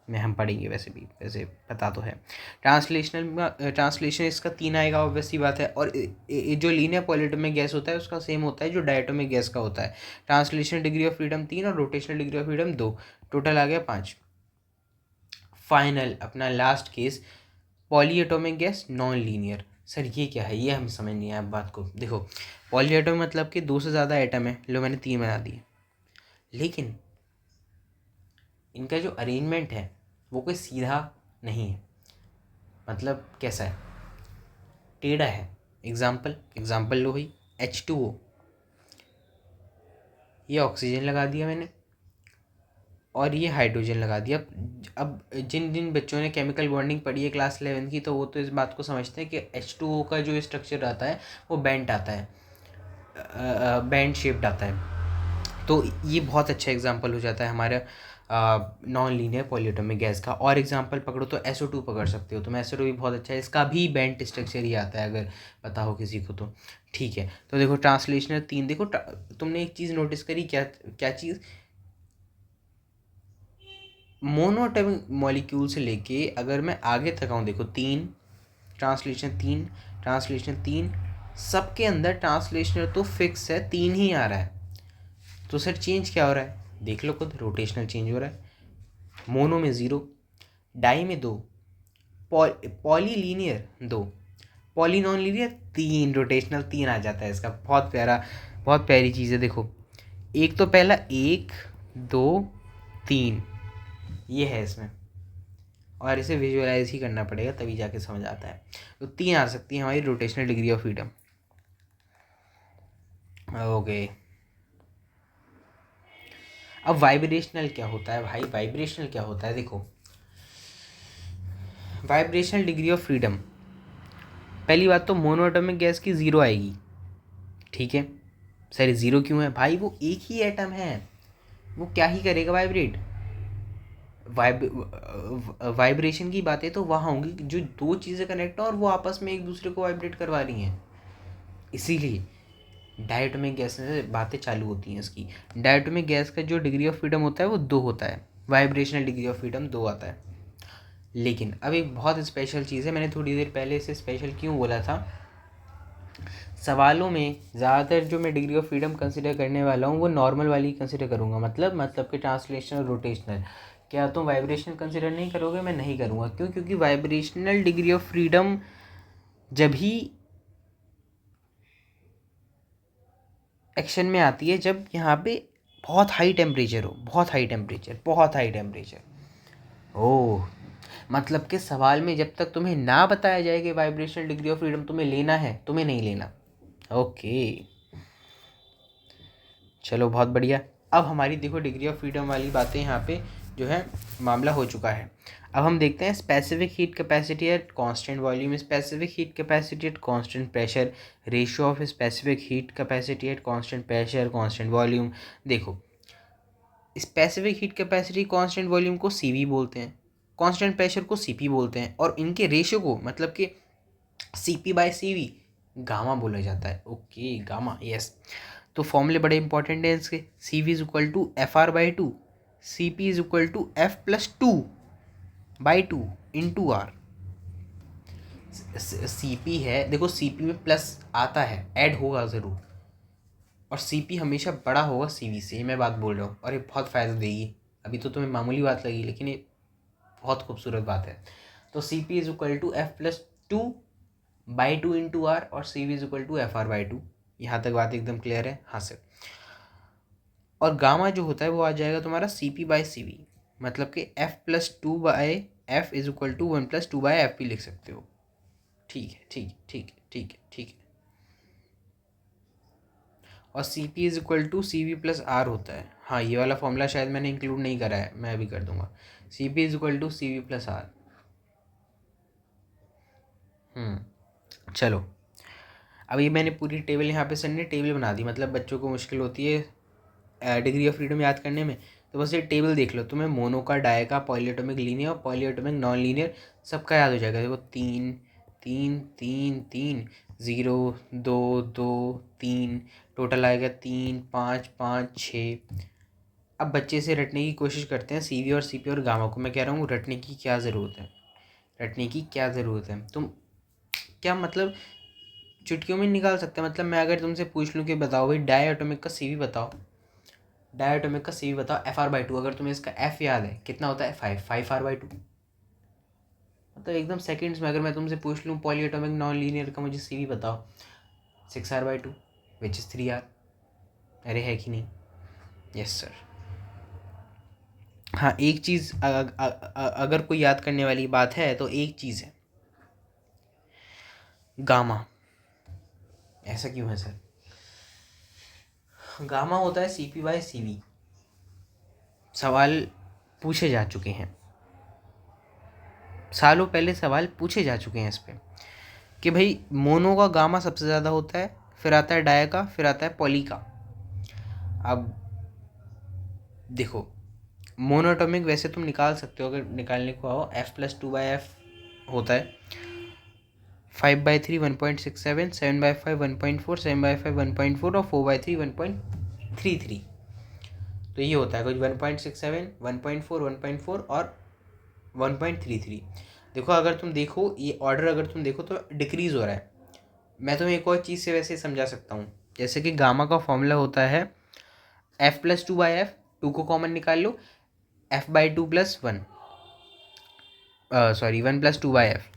में हम पढ़ेंगे वैसे भी, वैसे पता तो है। ट्रांसलेशन इसका 3 आएगा, ऑब्वियसली बात है। और जो लीनियर पॉलीएटॉमिक गैस होता है उसका सेम होता है जो डायटोमिक गैस का होता है। ट्रांसलेशन डिग्री ऑफ फ्रीडम 3 और rotational degree of freedom 2, total आ गया 5। फाइनल अपना last case, polyatomic gas nonlinear. Sir ये क्या है, ये हमें समझ नहीं आया बात को। देखो पॉलीएटॉमिक मतलब कि 2 से ज़्यादा एटम है, लो मैंने 3 बना दिए, लेकिन इनका जो अरेंजमेंट है वो कोई सीधा नहीं है, मतलब कैसा है, टेढ़ा है। एग्जाम्पल लो भाई, H2O, ये ऑक्सीजन लगा दिया मैंने और ये हाइड्रोजन लगा दिया। अब जिन जिन बच्चों ने केमिकल बॉन्डिंग पढ़ी है क्लास 11 की, तो वो तो इस बात को समझते हैं कि H2O का जो स्ट्रक्चर आता है वो बेंट आता है, बैंड शेप्ड आता है। तो ये बहुत अच्छा एग्जांपल हो जाता है हमारा नॉन लीनियर पॉलीएटॉमिक गैस का। और एग्जांपल पकड़ो तो SO2 पकड़ सकते हो, तो SO2 भी बहुत अच्छा है, इसका भी बेंट स्ट्रक्चर ही आता है, अगर पता हो किसी को तो, ठीक है। तो देखो ट्रांसलेशनल 3, देखो तुमने एक चीज़ नोटिस करी, क्या क्या चीज़, मोनोएटॉमिक मॉलिक्यूल से लेके अगर मैं आगे तक आऊँ, देखो 3, ट्रांसलेशन 3, सबके अंदर ट्रांसलेशनल तो फिक्स है, 3 ही आ रहा है। तो सर चेंज क्या हो रहा है, देख लो खुद, रोटेशनल चेंज हो रहा है। मोनो में 0, डाई में 2, poly linear 2, poly non linear 3, rotational 3 आ जाता है इसका। बहुत प्यारा, बहुत प्यारी चीज़ है। देखो एक तो पहला 1 2 3 ये है इसमें, और इसे विजुअलाइज ही करना पड़ेगा तभी जाके समझ आता है। तो 3 आ सकती है हमारी rotational degree of freedom. Okay, अब वाइब्रेशनल क्या होता है भाई, वाइब्रेशनल क्या होता है, देखो वाइब्रेशनल डिग्री ऑफ फ्रीडम, पहली बात तो मोनोएटॉमिक गैस की 0 आएगी, ठीक है। सर 0 क्यों है भाई, वो एक ही एटम है, वो क्या ही करेगा वाइब्रेट। वाइब्रेशन की बातें तो वहाँ होंगी जो दो चीज़ें कनेक्ट हैं और वो आपस में एक दूसरे को वाइब्रेट करवा रही हैं, इसीलिए डायटोमिक गैस से बातें चालू होती हैं इसकी। डायटोमिक गैस का जो डिग्री ऑफ फ्रीडम होता है वो 2 होता है, वाइब्रेशनल डिग्री ऑफ फ्रीडम 2 आता है। लेकिन अब एक बहुत स्पेशल चीज़ है, मैंने थोड़ी देर पहले इसे स्पेशल क्यों बोला था, सवालों में ज़्यादातर जो मैं डिग्री ऑफ फ्रीडम कंसिडर करने वाला हूँ वो नॉर्मल वाली कंसिडर करूँगा, मतलब कि ट्रांसलेशनल रोटेशनल। क्या तुम वाइब्रेशनल कंसिडर नहीं करोगे? मैं नहीं करूँगा, क्यों? क्योंकि वाइब्रेशनल डिग्री ऑफ फ्रीडम जब ही एक्शन में आती है जब यहाँ पे बहुत हाई टेम्परेचर हो, बहुत हाई टेम्परेचर, बहुत हाई टेम्परेचर। ओह, मतलब कि सवाल में जब तक तुम्हें ना बताया जाए कि वाइब्रेशनल डिग्री ऑफ फ्रीडम तुम्हें लेना है, तुम्हें नहीं लेना। ओके, चलो बहुत बढ़िया। अब हमारी देखो डिग्री ऑफ फ्रीडम वाली बातें यहाँ पे जो है मामला हो चुका है। अब हम देखते हैं specific heat capacity at constant volume, specific heat capacity at constant pressure, ratio of specific heat capacity at constant pressure constant volume. देखो specific heat capacity constant volume को CV बोलते हैं, कांस्टेंट प्रेशर को CP बोलते हैं, और इनके ratio को मतलब कि CP/CV गामा बोला जाता है। Okay, gamma, yes. तो फॉर्मूले बड़े इंपॉर्टेंट हैं इसके, CV=FR/2, CP=F+2/2 CP है, देखो CP में प्लस आता है, ऐड होगा ज़रूर, और CP हमेशा बड़ा होगा CV से, ये मैं बात बोल रहा हूँ, और ये बहुत फ़ायदा देगी। अभी तो तुम्हें मामूली बात लगी, लेकिन ये बहुत खूबसूरत बात है। तो CP=F+2 by two into R और C V is equal to F R by two. यहाँ तक बात एकदम क्लियर है? हाँ सर। और गामा जो होता है वो आ जाएगा तुम्हारा C P by C V, मतलब कि F plus two by F is equal to one plus two by F भी लिख सकते हो। ठीक है ठीक है ठीक है ठीक है ठीक है। और C P is equal to C V plus R होता है। हाँ, ये वाला फॉर्मूला शायद मैंने इंक्लूड नहीं करा है, मैं अभी कर दूंगा। C P is equal to C V plus R. चलो, अब ये मैंने पूरी टेबल यहाँ पे सर ने टेबल बना दी, मतलब बच्चों को मुश्किल होती है डिग्री ऑफ फ्रीडम याद करने में, तो बस ये टेबल देख लो, तुम्हें मोनो का, डाई का, पॉलीएटॉमिक लीनियर और पॉलीएटॉमिक नॉन लीनियर सबका याद हो जाएगा। देखो 3 3 3 3 0 2 2 3, टोटल आएगा 3 5 5 6। अब बच्चे से रटने की कोशिश करते हैं सी वी और सी पी और गामा को। मैं कह रहा हूँ रटने की क्या ज़रूरत है, रटने की क्या ज़रूरत है? तुम क्या मतलब चुटकियों में निकाल सकते हैं। मतलब मैं अगर तुमसे पूछ लूँ कि बताओ भाई डाई एटॉमिक का सी वी बताओ, डाई एटॉमिक का सी वी बताओ एफ आर बाई टू, अगर तुम्हें इसका एफ याद है कितना होता है 5 आर बाई टू। मतलब एकदम सेकेंड्स में। अगर मैं तुमसे पूछ लूँ पॉली एटॉमिक नॉन लीनियर का मुझे सी वी बताओ 6 R by two which is 3 R. अरे है कि नहीं? Yes sir. हाँ, एक चीज़ अगर कोई याद करने वाली बात है तो एक चीज़ है, गामा। ऐसा क्यों है सर? गामा होता है C P by C V. सवाल पूछे जा चुके हैं, सालों पहले सवाल पूछे जा चुके हैं इस पर कि भाई मोनो का गामा सबसे ज़्यादा होता है, फिर आता है डाई का, फिर आता है पॉली का। अब देखो, मोनोटॉमिक वैसे तुम निकाल सकते हो, अगर निकालने को आओ F plus two by F होता है 5/3 1.67, 7/5 1.4, 7/5 1.4 और 4/3 1.33। तो ये होता है कुछ 1.67 1.4 1.4 और 1.33। देखो, अगर तुम देखो ये ऑर्डर अगर तुम देखो तो डिक्रीज हो रहा है। मैं तुम्हें एक और चीज़ से वैसे समझा सकता हूँ, जैसे कि गामा का फॉर्मूला होता है F plus two by F, two को कॉमन निकाल लो, F by two plus one, sorry 1 plus two by F,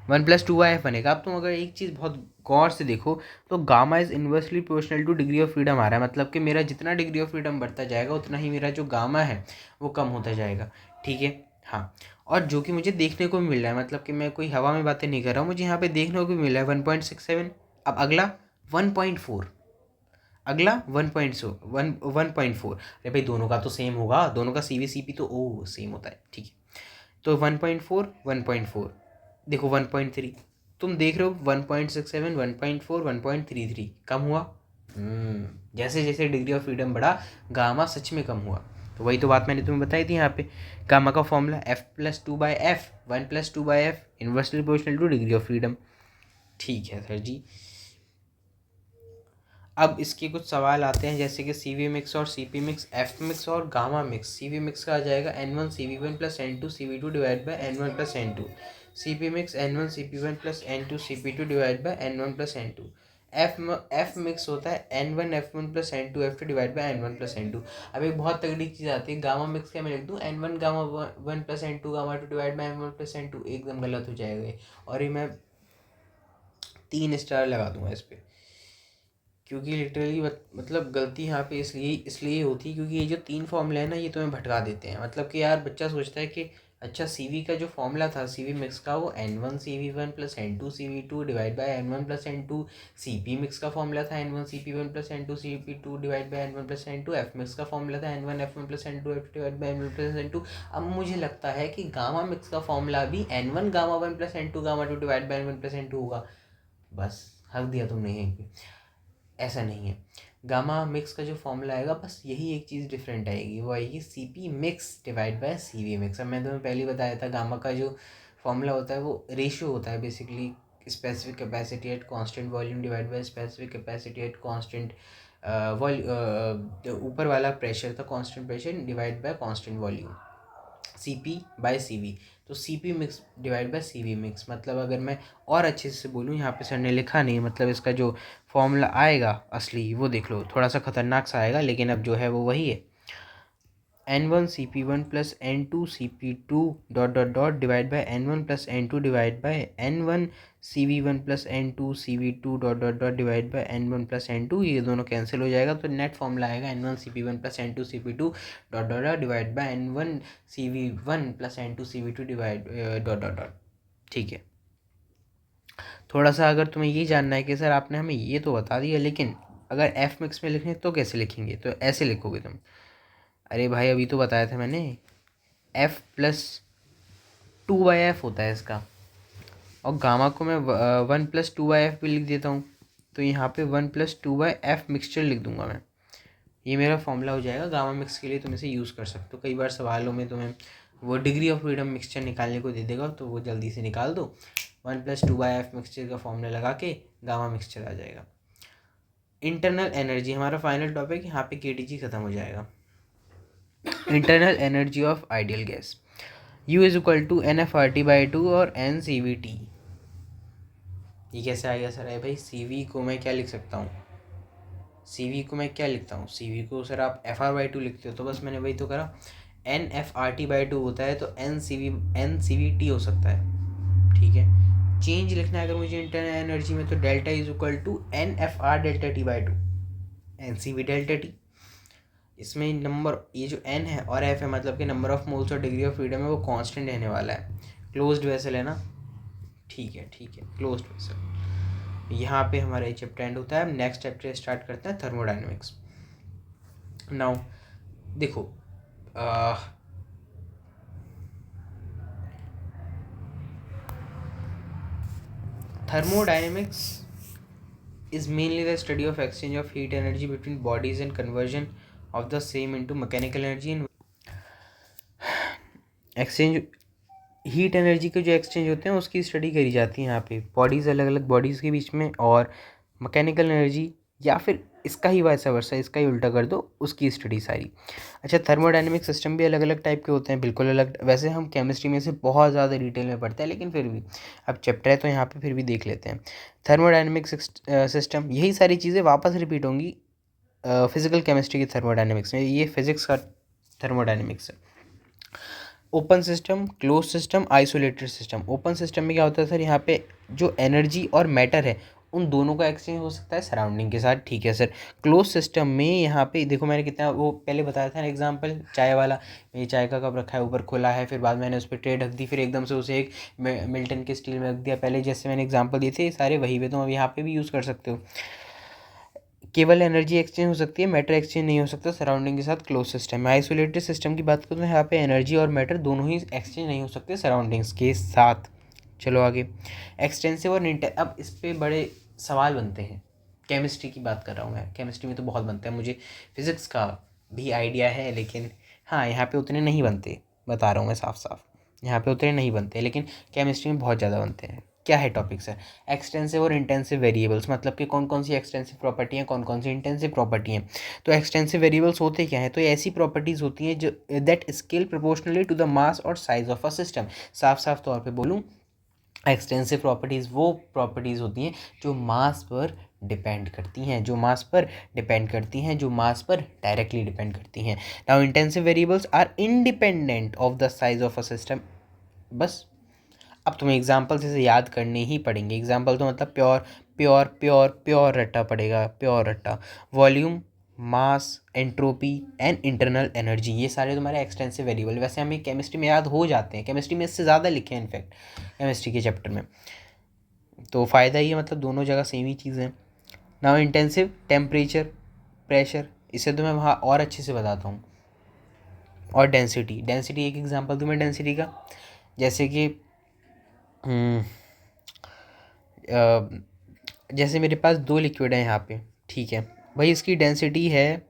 1 plus two by F बनेगा। अब तुम अगर एक चीज़ बहुत गौर से देखो तो gamma is inversely proportional to degree of freedom आ रहा है, मतलब कि मेरा जितना डिग्री ऑफ फ्रीडम बढ़ता जाएगा उतना ही मेरा जो गामा है वो कम होता जाएगा। ठीक है? हाँ, और जो कि मुझे देखने को भी मिल रहा है, मतलब कि मैं कोई हवा में बातें नहीं कर रहा हूँ, मुझे यहाँ पे देखने को भी मिल रहा है 1.67। अब अगला 1.4, अगला 1.4। अरे भाई दोनों का तो सेम होगा, दोनों का सी वी सी पी तो ओ सेम होता है। ठीक है, तो 1.4 1.4, देखो 1.3, तुम देख रहे हो 1.67 1.4 1.33 कम हुआ। जैसे जैसे डिग्री ऑफ फ्रीडम बढ़ा गामा सच में कम हुआ। तो वही तो बात मैंने तुम्हें बताई थी यहाँ पे, गामा का formula F plus two by F, 1 plus two by F inversely proportional to degree of freedom. ठीक है सर जी। अब इसके कुछ सवाल आते हैं, जैसे कि सी वी मिक्स और C P mix, F mix और gamma mix. C V mix का आ जाएगा N1 CV1 plus N2 CV2 divide by N1 plus N2। C P mix N1 CP1 plus N2 CP2 divide by N1 plus N2। F mix होता है N1 F1 plus N2 F2 divide by N1 plus N2। अब एक बहुत तगड़ी चीज़ आती है, gamma mix का मैं लिख दूँ N1 gamma 1 plus N2 gamma 2 divide by N1 plus N2, एकदम गलत हो जाएगा ये, और ये मैं 3 स्टार लगा दूंगा इस पर, क्योंकि लिटरली मतलब गलती यहाँ पे इसलिए होती है क्योंकि ये जो 3 फॉर्मूले हैं ना ये तुम्हें भटका देते हैं। मतलब कि यार बच्चा सोचता है कि अच्छा सीवी का जो फॉर्मूला था सीवी मिक्स का वो N1 CV1 plus N2 CV2 divide by N1 plus N2, CP mix का फॉर्मूला था N1 CP1 plus N2 CP2 divide by N1 plus N2, F mix का फॉर्मूला था N1 F1 plus N2 F2 divide by N1 plus N2। अब मुझे लगता है कि gamma mix का फॉर्मूला भी N1 gamma 1 plus N2 gamma 2 divide by N1 plus N2 होगा। बस हक दिया तुमने यहीं पे। ऐसा नहीं है, गामा मिक्स का जो फॉर्मूला आएगा बस यही एक चीज़ डिफरेंट आएगी, वो आएगी C P mix divide by C V mix. अब मैं तुम्हें पहले ही बताया था गामा का जो फॉर्मूला होता है वो रेशियो होता है basically, specific capacity at constant volume divide by specific capacity at constant ऊपर वाला प्रेशर था constant pressure divide by constant volume, C P by C V. तो C P mix divide by C V mix, मतलब अगर मैं और अच्छे से बोलूँ, यहाँ पे सर ने लिखा नहीं, मतलब इसका जो फॉर्मूला आएगा असली वो देख लो, थोड़ा सा खतरनाक सा आएगा लेकिन अब जो है वो वही है। N1 CP1 plus N2 CP2 dot dot dot divide by N1 plus N2 divide by N1 CV1 plus N2 CV2 dot dot dot divide by N1 plus N2, ये दोनों कैंसिल हो जाएगा तो नेट फॉर्मूला आएगा N1 CP1 plus N2 CP2 dot dot dot divide by N1 CV1 plus N2 CV2 divide dot dot dot. ठीक है, थोड़ा सा अगर तुम्हें ये जानना है कि सर आपने हमें ये तो बता दिया लेकिन अगर एफ मिक्स में लिखने तो कैसे लिखेंगे, तो ऐसे लिखोगे तुम। अरे भाई अभी तो बताया था मैंने, एफ प्लस 2/f होता है इसका, और गामा को मैं 1+2/f भी लिख देता हूँ, तो यहाँ पे 1+2/f मिक्सचर लिख दूंगा मैं। ये मेरा फॉर्मूला हो जाएगा गामा मिक्स के लिए, तुम इसे यूज़ कर सकते हो। कई बार सवालों में तुम्हें वो डिग्री ऑफ फ्रीडम मिक्सचर निकालने को दे देगा, तो वो जल्दी से निकाल दो। 1+2/f मिक्सचर का फॉर्मूला लगा के गामा मिक्सचर आ जाएगा। इंटरनल एनर्जी हमारा फाइनल टॉपिक, यहाँ पे KTG खत्म हो जाएगा। Internal energy of ideal gas U is equal to NFRT/2 और NCVT। ये कैसे आ गया सर? है भाई CV को मैं क्या लिख सकता हूँ, CV को मैं क्या लिखता हूँ, CV को सर आप FR/2 लिखते हो, तो बस मैंने वही तो करा। NFRT/2 होता है तो NCVT हो सकता है। ठीक है, चेंज लिखना है अगर मुझे इंटरनल एनर्जी में, तो delta is equal to NFR∆T/2 NCV∆T। इसमें नंबर, ये जो n है और f है, मतलब कि नंबर ऑफ मोल्स और डिग्री ऑफ फ्रीडम है, वो कांस्टेंट रहने वाला है। क्लोज्ड वेसल है ना, ठीक है क्लोज्ड वेसल। यहाँ पे हमारा ये चैप्टर एंड होता है। नेक्स्ट चैप्टर स्टार्ट करते हैं, थर्मोडाइनमिक्स। नाउ देखो, thermodynamics is mainly the study of exchange of heat energy between bodies and conversion of the same into mechanical energy and exchange heat energy के जो exchange होते हैं उसकी स्टडी करी जाती है यहाँ पे बॉडीज़, अलग अलग बॉडीज़ के बीच में, और मैकेनिकल एनर्जी या फिर इसका ही वैसा वर्सा, इसका ही उल्टा कर दो, उसकी स्टडी सारी। अच्छा, थर्मोडायनेमिक सिस्टम भी अलग अलग टाइप के होते हैं, बिल्कुल अलग। वैसे हम केमिस्ट्री में से बहुत ज़्यादा डिटेल में पढ़ते हैं, लेकिन फिर भी अब चैप्टर है तो यहाँ पे फिर भी देख लेते हैं। थर्मोडायनेमिक सिस्टम, यही सारी चीज़ें वापस रिपीट होंगी फिजिकल केमिस्ट्री की थर्मोडायनेमिक्स में। ये फिजिक्स का थर्मोडायनेमिक्स है। Open system, close system, isolated system. Open system में क्या होता है सर, यहाँ पे जो एनर्जी और मैटर है उन दोनों का एक्सचेंज हो सकता है सराउंडिंग के साथ। ठीक है सर। क्लोज सिस्टम में यहाँ पे देखो, मैंने कितना वो पहले बताया था ना एग्जांपल, चाय वाला। ये चाय का कप रखा है, ऊपर खुला है, फिर बाद में मैंने उस पर ट्रे ढक दी, फिर एकदम से उसे एक मिल्टन के स्टील में रख दिया। पहले जैसे मैंने एग्जाम्पल दिए थे सारे वही पे, तो अब यहाँ पे भी यूज़ कर सकते हो। केवल एनर्जी एक्सचेंज हो सकती है, मैटर एक्सचेंज नहीं हो सकता सराउंडिंग के साथ क्लोज सिस्टम में। आइसोलेटेड सिस्टम की बात करूँ तो यहाँ पे एनर्जी और मैटर दोनों ही एक्सचेंज नहीं हो सकते सराउंडिंग्स के साथ। चलो आगे, एक्सटेंसिव और अब इस पर बड़े सवाल बनते हैं। केमिस्ट्री की बात कर रहा हूँ मैं, केमिस्ट्री में तो बहुत बनता है, मुझे फिज़िक्स का भी आइडिया है, लेकिन हाँ यहाँ पे उतने नहीं बनते, बता रहा हूँ मैं साफ साफ, यहाँ पे उतने नहीं बनते, लेकिन केमिस्ट्री में बहुत ज़्यादा बनते हैं। क्या है टॉपिक्स है, एक्सटेंसिव और इंटेंसिव वेरिएबल्स, मतलब कि कौन कौन सी एक्सटेंसिव प्रॉपर्टी हैं, कौन कौन सी इंटेंसिव प्रॉपर्टी हैं। तो एक्सटेंसिव वेरिएबल्स होते क्या हैं, तो ये ऐसी प्रॉपर्टीज़ होती हैं जो that scale proportionally to the mass और साइज ऑफ अ सिस्टम। साफ साफ तौर पे बोलूँ, एक्सटेंसिव प्रॉपर्टीज़ वो प्रॉपर्टीज़ होती हैं जो मास पर डिपेंड करती हैं, जो मास पर डिपेंड करती हैं, जो मास पर डायरेक्टली डिपेंड करती हैं। Now intensive variables are independent of the size of a system. बस अब तुम्हें एग्जाम्पल से याद करने ही पड़ेंगे। एग्जाम्पल तो मतलब प्योर प्योर प्योर प्योर रट्टा पड़ेगा, प्योर रट्टा। Volume, mass, entropy and internal energy, ये सारे तुम्हारे एक्सटेंसिव वेरिएबल। वैसे हमें केमिस्ट्री में याद हो जाते हैं, केमिस्ट्री में इससे ज़्यादा लिखे हैं इनफैक्ट केमिस्ट्री के चैप्टर में, तो फ़ायदा ही है, मतलब दोनों जगह सेम ही चीज़ है। नाउ इंटेंसिव, टेम्परेचर, प्रेशर, इसे तो मैं वहाँ और अच्छे से बताता हूँ। और डेंसिटी, डेंसिटी एक एग्जांपल दूँ मैं डेंसिटी का, जैसे कि जैसे मेरे पास 2 लिक्विड है यहाँ पे, ठीक है भाई, इसकी डेंसिटी है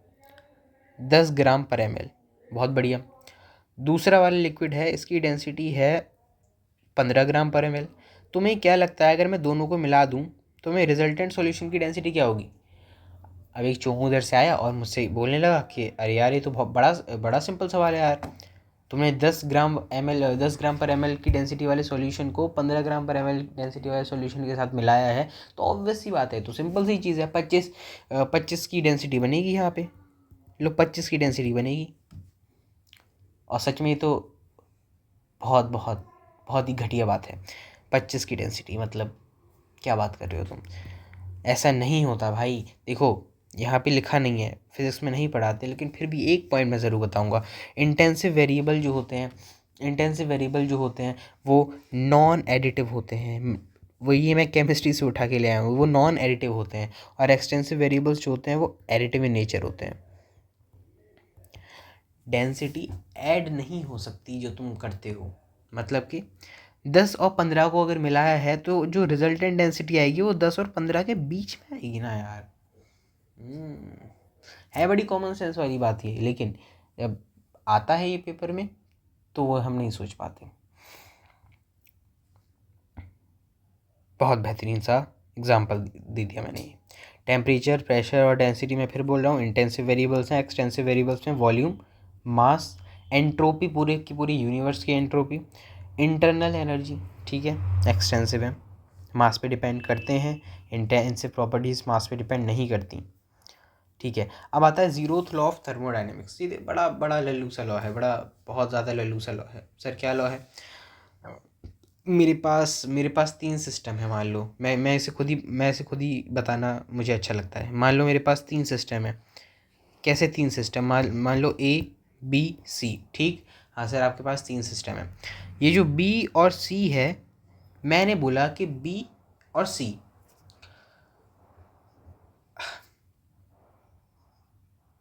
10 ग्राम पर ml, बहुत बढ़िया। दूसरा वाला लिक्विड है, इसकी डेंसिटी है 15 ग्राम पर ml। तुम्हें क्या लगता है अगर मैं दोनों को मिला दूँ तो मैं रिजल्टेंट सॉल्यूशन की डेंसिटी क्या होगी? अब एक चोंगू उधर से आया और मुझसे बोलने लगा कि अरे यार ये तो बहुत बड़ा बड़ा सिंपल सवाल है यार, तुमने 10 ग्राम पर ml की डेंसिटी वाले सॉल्यूशन को 15 ग्राम पर ml डेंसिटी वाले सॉल्यूशन के साथ मिलाया है, तो ऑब्वियस सी बात है, तो सिंपल सी चीज़ है, 25 की डेंसिटी बनेगी यहाँ पे। लो 25 की डेंसिटी बनेगी। और सच में ये तो बहुत बहुत बहुत ही घटिया बात है। 25 की डेंसिटी मतलब क्या बात कर रहे हो तुम, ऐसा नहीं होता भाई। देखो यहाँ पे लिखा नहीं है, फिजिक्स में नहीं पढ़ाते, लेकिन फिर भी एक पॉइंट मैं ज़रूर बताऊँगा। इंटेंसिव वेरिएबल जो होते हैं, इंटेंसिव वेरिएबल जो होते हैं वो नॉन एडिटिव होते हैं। वो ये मैं केमिस्ट्री से उठा के ले आया हूँ, वो नॉन एडिटिव होते हैं। और एक्सटेंसिव वेरिएबल्स जो होते हैं वो एडिटिव इन नेचर होते हैं। डेंसिटी ऐड नहीं हो सकती जो तुम करते हो, मतलब कि 10 और 15 को अगर मिलाया है तो जो रिजल्टेंट डेंसिटी आएगी वो 10 और 15 के बीच में आएगी ना यार। है बड़ी कॉमन सेंस वाली बात ये, लेकिन जब आता है ये पेपर में तो वो हम नहीं सोच पाते। बहुत बेहतरीन सा एग्जाम्पल दे दिया मैंने ये। टेम्परेचर, प्रेशर और डेंसिटी में फिर बोल रहा हूँ इंटेंसिव वेरिएबल्स हैं। एक्सटेंसिव वेरिएबल्स में वॉल्यूम, मास, एंट्रोपी, पूरे की पूरी यूनिवर्स की एंट्रोपी, इंटरनल एनर्जी, ठीक है, एक्सटेंसिव है, मास पे डिपेंड करते हैं। इंटेंसिव प्रॉपर्टीज़ मास पे डिपेंड नहीं करती, ठीक है। अब आता है जीरोथ लॉ ऑफ थर्मोडाइनमिक्स। ये बड़ा बड़ा लल्लू सा लॉ है, बड़ा बहुत ज़्यादा लल्लू सा लॉ है। सर क्या लॉ है? मेरे पास 3 सिस्टम है, मान लो। मैं इसे खुद ही बताना मुझे अच्छा लगता है। मान लो मेरे पास 3 सिस्टम है। कैसे 3 सिस्टम? मान लो ए, बी, सी, ठीक। हाँ सर, आपके पास 3 सिस्टम है। ये जो बी और सी है, मैंने बोला कि बी और सी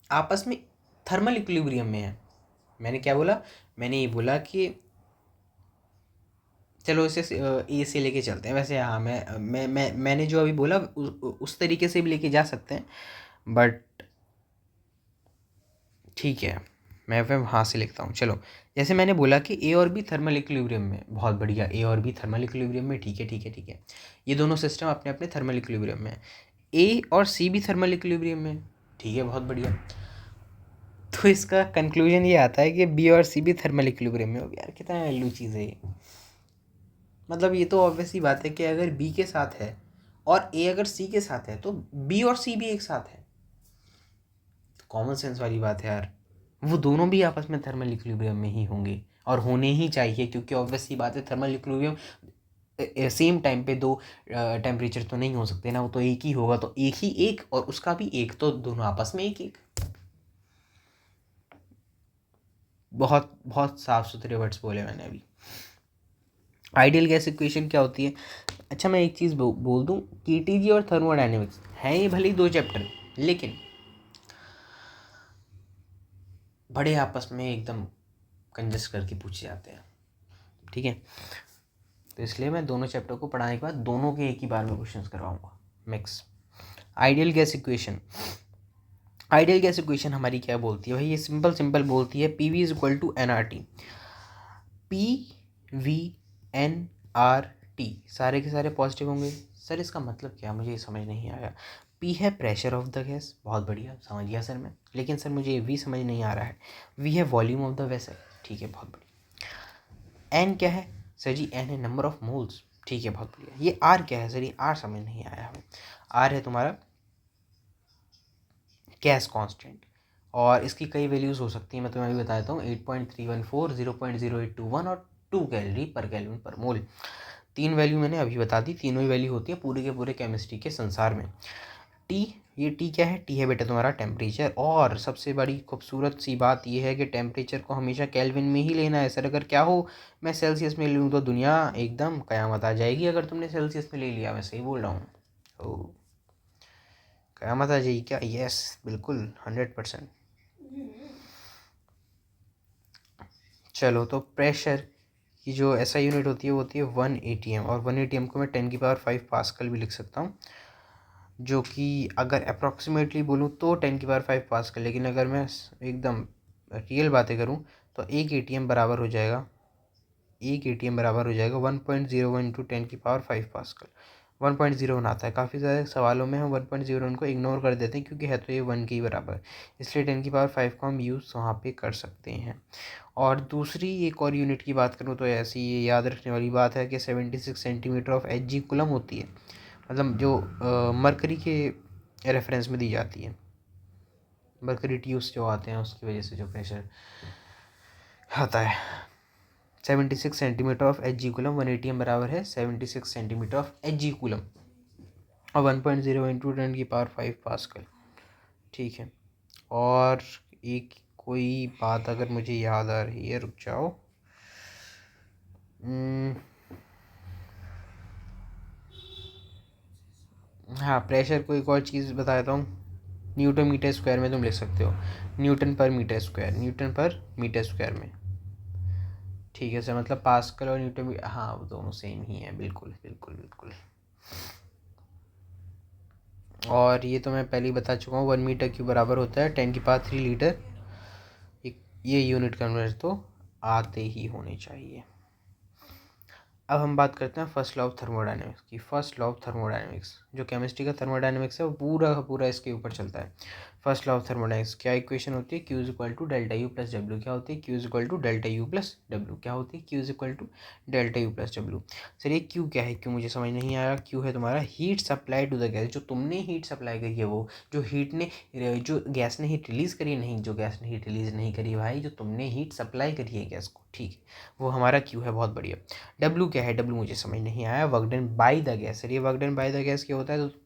आपस में थर्मल इक्विलिब्रियम में है। मैंने क्या बोला? मैंने ये बोला कि चलो इसे ए से लेके चलते हैं। वैसे हाँ, मैंने जो अभी बोला उस तरीके से भी लेके जा सकते हैं, बट ठीक है, मैं फिर वहाँ से लिखता हूँ। चलो, जैसे मैंने बोला कि ए और बी थर्मल इक्विलिब्रियम में, बहुत बढ़िया, ए और बी थर्मल इक्विलिब्रियम में, ठीक है ठीक है ठीक है। ये दोनों सिस्टम अपने अपने थर्मल इक्विलिब्रियम में। ए और सी भी थर्मल इक्विलिब्रियम में, ठीक है, बहुत बढ़िया। तो इसका कंक्लूजन ये आता है कि बी और सी भी थर्मल इक्विलिब्रियम में हो। यार कितना वैल्यू चीज़ है ये। मतलब ये तो ऑब्वियस सी बात है कि अगर बी के साथ है और ए अगर सी के साथ है तो बी और सी भी एक साथ है। तो कॉमन सेंस वाली बात है यार, वो दोनों भी आपस में थर्मल इक्विलिब्रियम में ही होंगे और होने ही चाहिए, क्योंकि ऑब्वियस सी बात है थर्मल इक्विलिब्रियम सेम टाइम पे दो टेम्परेचर तो नहीं हो सकते ना, वो तो एक ही होगा। तो एक ही एक और उसका भी एक, तो दोनों आपस में एक एक। बहुत बहुत साफ सुथरे वर्ड्स बोले मैंने अभी। आइडियल गैस इक्वेशन क्या होती है? अच्छा, मैं एक चीज़ बोल दूँ, केटीजी और थर्मोडाइनमिक्स हैं ये भले ही 2 चैप्टर, लेकिन बड़े आपस में एकदम कंजस्ट करके पूछे जाते हैं, ठीक है। तो इसलिए मैं दोनों चैप्टर को पढ़ाने के बाद दोनों के एक ही बार में क्वेश्चंस करवाऊंगा, mix. Ideal gas equation, ideal gas equation हमारी क्या बोलती है भाई? ये सिंपल सिंपल बोलती है, P V is equal to N R T. P V N R T सारे के सारे पॉजिटिव होंगे। सर इसका मतलब क्या, मुझे ये समझ नहीं आया। पी है प्रेशर ऑफ द गैस, बहुत बढ़िया, समझ गया सर मैं, लेकिन सर मुझे वी समझ नहीं आ रहा है। वी है वॉल्यूम ऑफ द वेसल, ठीक है, बहुत बढ़िया। एन क्या है सर जी? एन है नंबर ऑफ मोल्स, ठीक है, बहुत बढ़िया। ये आर क्या है सर? ये आर समझ नहीं आया हमें। आर है तुम्हारा गैस कांस्टेंट, और इसकी कई वैल्यूज़ हो सकती हैं, मैं तुम्हें अभी बता देता हूँ। 8.314, 0.0821 और 2 कैलोरी पर केल्विन पर मोल। 3 वैल्यू मैंने अभी बता दी, तीनों ही वैल्यू होती है पूरे के पूरे केमिस्ट्री के संसार में। टी, ये टी क्या है? टी है बेटा तुम्हारा टेम्परेचर, और सबसे बड़ी खूबसूरत सी बात ये है कि टेम्परेचर को हमेशा केल्विन में ही लेना है। सर अगर क्या हो, मैं सेल्सियस में लूँ तो दुनिया एकदम कयामत आ जाएगी। अगर तुमने सेल्सियस में ले लिया, मैं सही बोल रहा हूँ, तो कयामत आ जाएगी क्या? यस, बिल्कुल 100%। चलो, तो प्रेशर की जो ऐसा यूनिट होती है वो होती है 1 ATM, और 1 ATM को मैं 10⁵ पास्कल भी लिख सकता हूँ, जो कि अगर अप्रॉक्सीमेटली बोलूँ तो 10⁵ पास्कल, लेकिन अगर मैं एकदम रियल बातें करूँ तो एक ATM बराबर हो जाएगा, एक ATM बराबर हो जाएगा 1.01 × 10⁵ पास्कल। 1.01 आता है, काफ़ी सारे सवालों में हम 1.01 को इग्नोर कर देते हैं क्योंकि है तो ये 1 के ही बराबर, इसलिए 10⁵ को हम यूज़ वहाँ पे कर सकते हैं। और दूसरी एक और यूनिट की बात करूँ तो ऐसी ये याद रखने वाली बात है कि 76 सेंटीमीटर ऑफ Hg कूलम होती है, मतलब जो मरकरी के रेफरेंस में दी जाती है। मरकरी ट्यूब्स जो आते हैं उसकी वजह से जो प्रेशर आता है 76 centimetre of H G coulomb. 1 ATM बराबर है 76 centimetre of H G coulomb और 1.0 इंटू 10⁵ पास्कल। ठीक है, और एक कोई बात अगर मुझे याद आ रही है, रुक जाओ। हाँ, प्रेशर को एक और चीज़ बता देता हूँ, न्यूटन मीटर स्क्वायर में तुम लिख सकते हो, न्यूटन पर मीटर स्क्वायर में। ठीक है सर, मतलब पास्कल और न्यूटन, हाँ वो दोनों सेम ही है, बिल्कुल बिल्कुल बिल्कुल। और ये तो मैं पहले ही बता चुका हूँ, 1 मीटर क्यूब बराबर होता है 10⁵ लीटर। ये यूनिट कन्वर्ट तो आते ही होने चाहिए। अब हम बात करते हैं फर्स्ट लॉ ऑफ थर्मोडायनेमिक्स की। फर्स्ट लॉ ऑफ थर्मोडायनेमिक्स जो केमिस्ट्री का थर्मोडायनेमिक्स है वो पूरा का पूरा इसके ऊपर चलता है। फर्स्ट लॉ ऑफ थर्मोडायनेमिक्स क्या इक्वेशन होती है, Q is equal to delta U plus W. क्या होती है, Q is equal to delta U plus W. क्या होती है, Q is equal to delta U plus W. Sir ये Q क्या है, Q मुझे समझ नहीं आया। Q है तुम्हारा heat supply to the gas, जो तुमने हीट सप्लाई करी है, वो जो हीट ने, जो गैस ने हीट रिलीज़ करी है, नहीं जो गैस ने हीट रिलीज़ नहीं करी भाई, जो तुमने हीट सप्लाई करी है गैस को, ठीक है, वो हमारा Q है, बहुत बढ़िया। डब्ल्यू क्या है, डब्ल्यू मुझे समझ नहीं आया। Work done by the gas. Sir ये work done by the gas क्या होता है, तो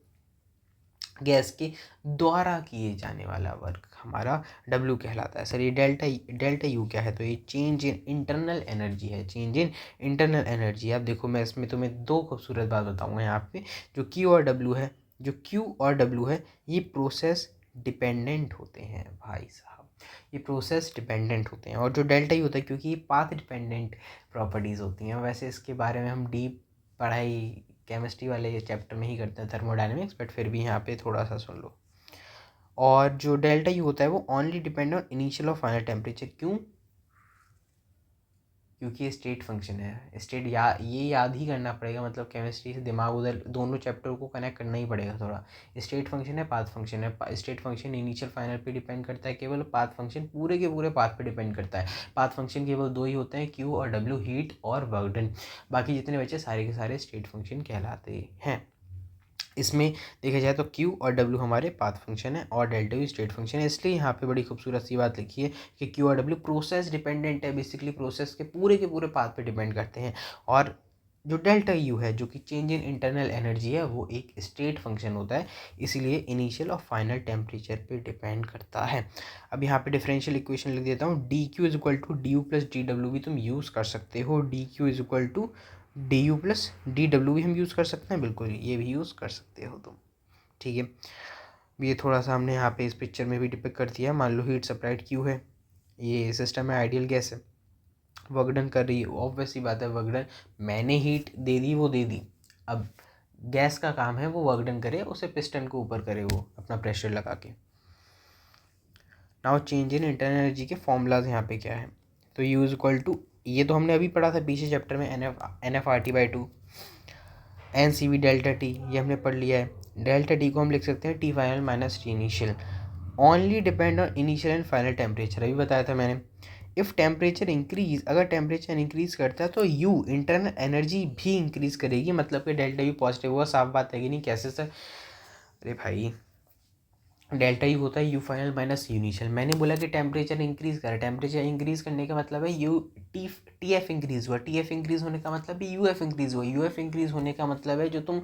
गैस के द्वारा किए जाने वाला वर्क हमारा डब्ल्यू कहलाता है। सर ये डेल्टा यू क्या है, तो ये चेंज इन इंटरनल एनर्जी है, चेंज इन इंटरनल एनर्जी। अब देखो मैं इसमें तुम्हें दो खूबसूरत बात बताऊंगा यहाँ पे, जो क्यू और डब्ल्यू है, जो क्यू और डब्ल्यू है ये प्रोसेस डिपेंडेंट होते हैं भाई साहब, ये प्रोसेस डिपेंडेंट होते हैं। और जो डेल्टा यू होता है, क्योंकि ये पाथ डिपेंडेंट प्रॉपर्टीज़ होती हैं। वैसे इसके बारे में हम डीप पढ़ाई केमिस्ट्री वाले चैप्टर में ही करते हैं थर्मोडायनेमिक्स, बट फिर भी यहाँ पे थोड़ा सा सुन लो। और जो डेल्टा यू होता है वो ओनली डिपेंड ऑन इनिशियल और फाइनल टेम्परेचर। क्यों, क्योंकि ये स्टेट फंक्शन है। स्टेट ये याद ही करना पड़ेगा, मतलब केमिस्ट्री से दिमाग उधर, दोनों चैप्टर को कनेक्ट करना ही पड़ेगा थोड़ा। स्टेट फंक्शन है, पाथ फंक्शन है। स्टेट फंक्शन इनिशियल फाइनल पे डिपेंड करता है केवल, पाथ फंक्शन पूरे के पूरे पाथ पे डिपेंड करता है। पाथ फंक्शन केवल दो ही होते हैं, क्यू और डब्ल्यू, हीट और वर्क डन। बाकी जितने बचे सारे के सारे स्टेट फंक्शन कहलाते हैं। इसमें देखा जाए तो Q और W हमारे पाथ फंक्शन है और डेल्टा यू स्टेट फंक्शन है। इसलिए यहाँ पे बड़ी खूबसूरत सी बात लिखी है कि Q और W प्रोसेस डिपेंडेंट है, बेसिकली प्रोसेस के पूरे पाथ पे डिपेंड करते हैं। और जो डेल्टा यू है, जो कि चेंज इन इंटरनल एनर्जी है, वो एक स्टेट फंक्शन होता है, इसीलिए इनिशियल और फाइनल टेम्परेचर पे डिपेंड करता है। अब यहाँ पे डिफरेंशियल इक्वेशन लिख देता हूँ, D Q is equal to D U plus D W भी तुम यूज़ कर सकते हो। D Q is equal to D U plus D W भी हम यूज़ कर सकते हैं, बिल्कुल ये भी यूज़ कर सकते हो तुम, ठीक है। ये थोड़ा सा हमने यहाँ पे इस पिक्चर में भी डिपिक्ट कर दिया। मान लो हीट सप्लाइड क्यू है, ये सिस्टम है, आइडियल गैस है, वर्क डन कर रही है, ऑब्वियस सी बात है वर्क डन, मैंने हीट दे दी, वो दे दी। अब गैस का काम है वो वर्क डन करे, उसे पिस्टन को ऊपर करे वो अपना प्रेशर लगा के। Now change in internal energy के फॉर्मूलाज यहाँ पे क्या है, तो यू इज इक्वल टू, ये तो हमने अभी पढ़ा था पीछे चैप्टर में, N F R T by two, N C V delta T, ये हमने पढ़ लिया है। डेल्टा टी को हम लिख सकते हैं T final minus T initial, only depend on initial and final temperature. अभी बताया था मैंने, इफ़ टेम्परेचर इंक्रीज, अगर टेम्परेचर इंक्रीज करता है तो यू इंटरनल एनर्जी भी इंक्रीज करेगी, मतलब कि डेल्टा यू पॉजिटिव हुआ। साफ बात है कि नहीं, कैसे सर, अरे भाई डेल्टा यू होता है you final minus U initial. मैंने बोला कि टेम्परेचर इंक्रीज करे, टेम्परेचर इंक्रीज करने का मतलब है यू टी एफ इंक्रीज हुआ, टी एफ इंक्रीज होने का मतलब भी यू एफ इंक्रीज हुआ, यू एफ इंक्रीज होने का मतलब है जो तुम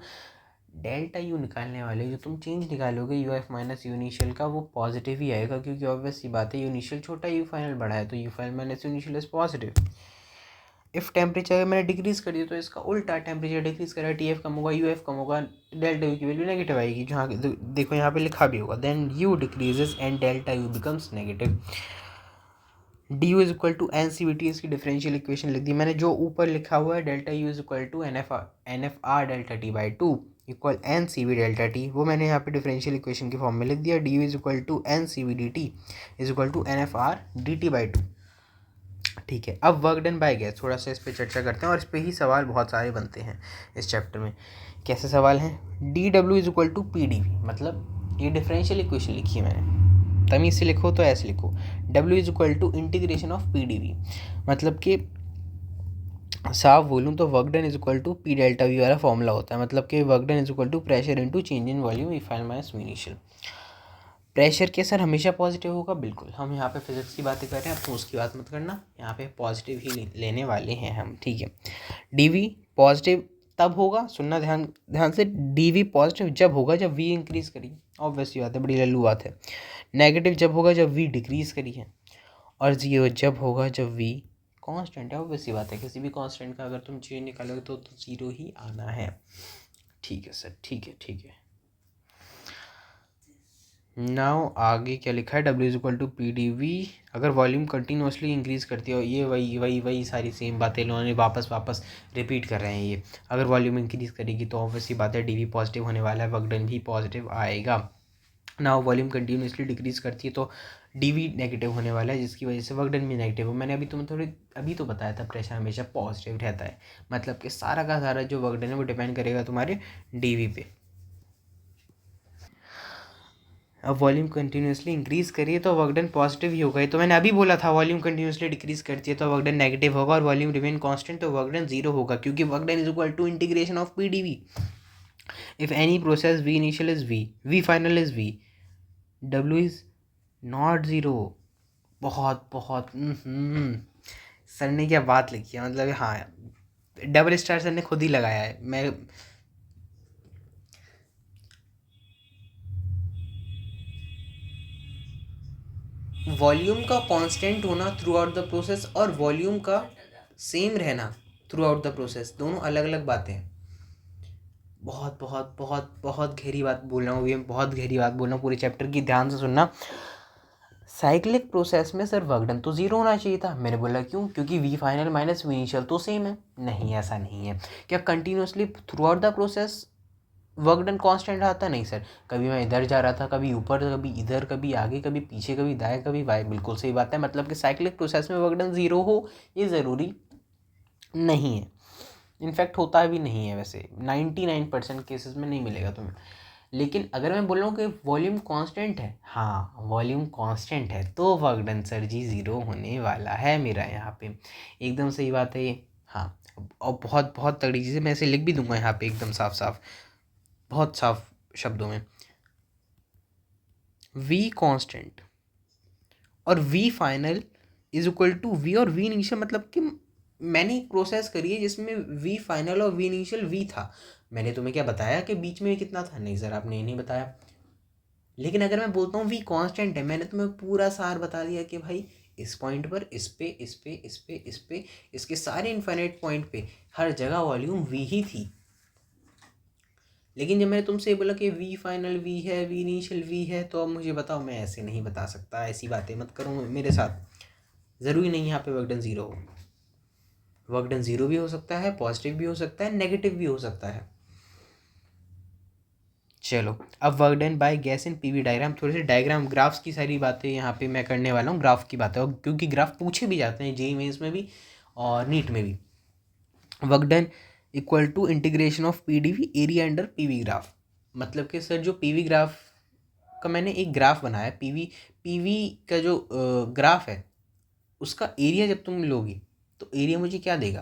डेल्टा यू निकालने वाले, जो तुम चेंज निकालोगे U F minus U initial का, वो पॉजिटिव ही आएगा, क्योंकि ऑब्वियस सी बात है यू इनिशियल छोटा यू फाइनल बड़ा है, तो U final minus U initial is positive. If temperature अगर मैंने डिक्रीज कर दिया तो इसका उल्टा, टेम्परेचर डिक्रीज करेगा, टी एफ कम होगा, यू एफ कम होगा, डेल्टा यू की वैल्यू नेगेटिव आएगी, जहाँ देखो यहाँ पे लिखा भी होगा, then U decreases and delta U becomes negative. D U is equal to N C V T, इसकी डिफरेंशियल इक्वेशन लिख दी मैंने। जो ऊपर लिखा हुआ है delta U is equal to N F R delta T by two equal N C V delta T, वो मैंने यहाँ पे डिफरेंशियल इक्वेशन की फॉर्म में लिख दिया। D U is equal to N C V D T is equal to N F R D T by two, ठीक है। अब वर्क डन बाय गैस, थोड़ा सा इस पर चर्चा करते हैं, और इस पर ही सवाल बहुत सारे बनते हैं इस चैप्टर में। कैसे सवाल हैं, D W is equal to P D V, मतलब ये डिफरेंशियल इक्वेशन लिखी है मैंने, तमीज से लिखो तो ऐसे लिखो, W is equal to integration of P D V, मतलब कि साफ बोलूँ तो work done is equal to P delta V वाला फॉर्मूला होता है, मतलब कि work done is equal to pressure into change in volume V final minus V initial. Pressure के सर हमेशा पॉजिटिव होगा, बिल्कुल। हम यहाँ पे फिजिक्स की बातें कर रहे हैं, तो उसकी बात मत करना, यहाँ पे पॉजिटिव ही लेने वाले हैं हम, ठीक है। डीवी पॉजिटिव तब होगा, सुनना ध्यान ध्यान से, डीवी पॉजिटिव जब होगा जब वी इंक्रीज करी, ऑब्वियसली बात है, बड़ी लल्लू बात है। नेगेटिव जब होगा जब वी डिक्रीज करी है, और जीरो जब होगा जब वी कांस्टेंट है, ऑब्वियसली बात है। किसी भी कांस्टेंट का अगर तुम चेंज निकालोगे तो जीरो ही आना है, ठीक है सर, ठीक है, ठीक है। नाउ आगे क्या लिखा है, W is equal to P D V, अगर वॉल्यूम कंटिन्यूसली इंक्रीज करती है, ये वही सारी सेम बातें इन्होंने वापस रिपीट कर रहे हैं ये। अगर वॉल्यूम इंक्रीज करेगी तो ऑब्वियसली बात है डी वी पॉजिटिव होने वाला है, वर्क डन भी पॉजिटिव आएगा। नाउ वॉल्यूम कंटिन्यूसली डिक्रीज करती है तो डी वी नेगेटिव होने वाला है, जिसकी वजह से वर्क डन भी नेगेटिव हो। मैंने अभी तो बताया था प्रेशर हमेशा पॉजिटिव रहता है, मतलब कि सारा का सारा जो वर्क डन है वो डिपेंड करेगा तुम्हारे डी वी पे। अब वॉल्यूम कंटिन्यूसली इंक्रीज करिए तो वर्क डन पॉजिटिव ही होगा, ये तो मैंने अभी बोला था। वॉल्यूम कंटिन्यूसली डिक्रीज करती है तो वर्क डन नेगेटिव होगा, और वॉल्यूम रिमेन कांस्टेंट तो वर्क डन जीरो होगा, क्योंकि work done is equal to integration of P D V. If any process V initial is V final is V, W is not zero. बहुत बहुत sir ने क्या बात लिखी है, मतलब हाँ, डबल स्टार सर ने खुद ही लगाया है। मैं वॉल्यूम का कांस्टेंट होना थ्रू आउट द प्रोसेस और वॉल्यूम का सेम रहना थ्रू आउट द प्रोसेस, दोनों अलग अलग बातें हैं। बहुत बहुत बहुत बहुत गहरी बात बोल रहा हूँ, ये बहुत गहरी बात बोल रहा हूँ, पूरे चैप्टर की ध्यान से सुनना। साइक्लिक प्रोसेस में सर वर्क डन तो जीरो होना चाहिए था। मैंने बोला क्यों, क्योंकि V final minus V initial तो सेम है। नहीं, ऐसा नहीं है। क्या continuously throughout the process work done constant आता? नहीं सर, कभी मैं इधर जा रहा था, कभी ऊपर, कभी इधर, कभी आगे, कभी पीछे, कभी दाएं, कभी बाएं। बिल्कुल सही बात है, मतलब कि साइक्लिक प्रोसेस में वर्क डन जीरो हो ये ज़रूरी नहीं है। इनफैक्ट होता भी नहीं है, वैसे 99% केसेस में नहीं मिलेगा तुम्हें। लेकिन अगर मैं बोल रहा हूँ कि वॉल्यूम कांस्टेंट है, हाँ वॉल्यूम कांस्टेंट है, तो work done sir G zero होने वाला है मेरा यहाँ पे। एकदम सही बात है ये, हाँ। और बहुत बहुत तरीके से मैं इसे लिख भी दूंगा यहाँ पे एकदम साफ साफ, बहुत साफ शब्दों में। वी कांस्टेंट और V final is equal to V और वी इनिशियल, मतलब कि मैंने एक प्रोसेस करी है जिसमें वी फाइनल और वी इनिशियल वी था। मैंने तुम्हें क्या बताया कि बीच में कितना था? नहीं सर, आपने ये नहीं बताया। लेकिन अगर मैं बोलता हूँ वी कांस्टेंट है, मैंने तुम्हें पूरा सार बता दिया कि भाई इस पॉइंट पर, इस पे, इस पे, इस पे, इस पे, इसके सारे इन्फाइनाइट पॉइंट पे हर जगह वॉल्यूम वी ही थी। लेकिन जब मैंने तुमसे बोला कि वी फाइनल वी है, वी इनिशियल वी है, तो अब मुझे बताओ, मैं ऐसे नहीं बता सकता, ऐसी बातें मत करो मेरे साथ। ज़रूरी नहीं यहाँ पे वर्क डन ज़ीरो हो, वर्क डन ज़ीरो भी हो सकता है, पॉजिटिव भी हो सकता है, नेगेटिव भी हो सकता है। चलो, अब work done by gas in PV diagram, थोड़े से डायग्राम ग्राफ्स की सारी बातें यहाँ पे मैं करने वाला हूँ, ग्राफ की बातें, क्योंकि ग्राफ पूछे भी जाते हैं जेईई मेंस में भी और नीट में भी। Work done equal to integration of P D V area under P V graph, मतलब कि सर जो पीवी ग्राफ का मैंने एक ग्राफ बनाया, पीवी का जो ग्राफ है उसका एरिया जब तुम लोगी तो एरिया मुझे क्या देगा?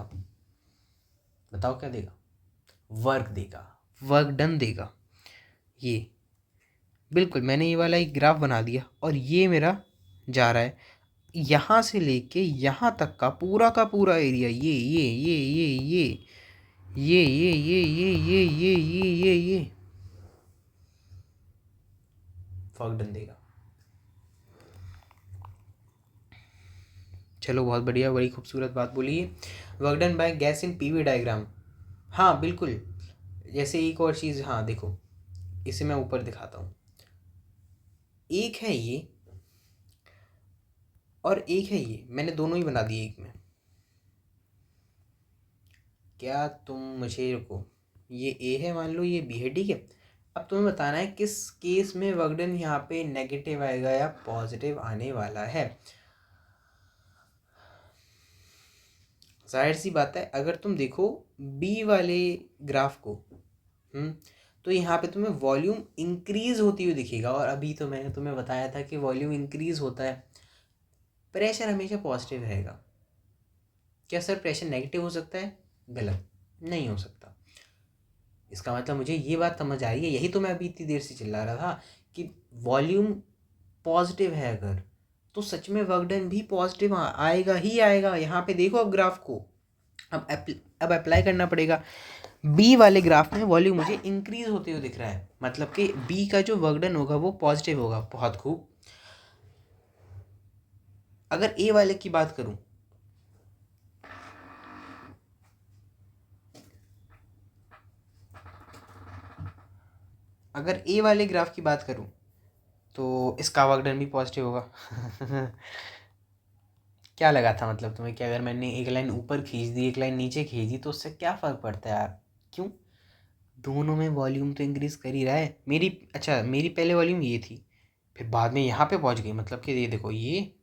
बताओ क्या देगा? वर्क देगा, वर्क डन देगा। ये बिल्कुल मैंने ये वाला एक ग्राफ बना दिया, और ये मेरा जा रहा है यहाँ से लेके यहाँ तक का पूरा एरिया, ये वर्क डन देगा। चलो बहुत बढ़िया, बड़ी खूबसूरत बात बोली है। Work done by gas in PV diagram, हाँ बिल्कुल। जैसे एक और चीज़, हाँ देखो, इसे मैं ऊपर दिखाता हूँ। एक है ये और एक है ये, मैंने दोनों ही बना दिए एक में। क्या तुम मुझे, रुको, ये ए है मान लो, ये बी है, ठीक है। अब तुम्हें बताना है किस केस में वर्क डन यहाँ पे नेगेटिव आएगा या पॉजिटिव आने वाला है। जाहिर सी बात है, अगर तुम देखो बी वाले ग्राफ को, तो यहाँ पे तुम्हें वॉल्यूम इंक्रीज होती हुई दिखेगा, और अभी तो मैंने तुम्हें बताया था कि वॉल्यूम इंक्रीज होता है, प्रेशर हमेशा पॉजिटिव रहेगा। क्या सर प्रेशर नेगेटिव हो सकता है? गलत, नहीं हो सकता। इसका मतलब मुझे ये बात समझ आ रही है, यही तो मैं अभी इतनी देर से चिल्ला रहा था कि वॉल्यूम पॉजिटिव है अगर, तो सच में वर्क डन भी पॉजिटिव आएगा ही आएगा। यहाँ पे देखो अब ग्राफ को, अब अप्लाई करना पड़ेगा। बी वाले ग्राफ में वॉल्यूम मुझे इंक्रीज होते हुए दिख रहा है, मतलब कि बी का जो वर्क डन होगा वो पॉजिटिव होगा। बहुत खूब। अगर ए वाले की बात करूं, अगर ए वाले ग्राफ की बात करूं तो इसका वर्क डन भी पॉजिटिव होगा। क्या लगा था मतलब तुम्हें कि अगर मैंने एक लाइन ऊपर खींच दी एक लाइन नीचे खींच दी तो उससे क्या फ़र्क पड़ता है यार? क्यों? दोनों में वॉल्यूम तो इंक्रीज़ कर ही रहा है। मेरी पहले वॉल्यूम ये थी, फिर बाद में यहाँ पे पहुँच गई, मतलब कि ये देखो, ये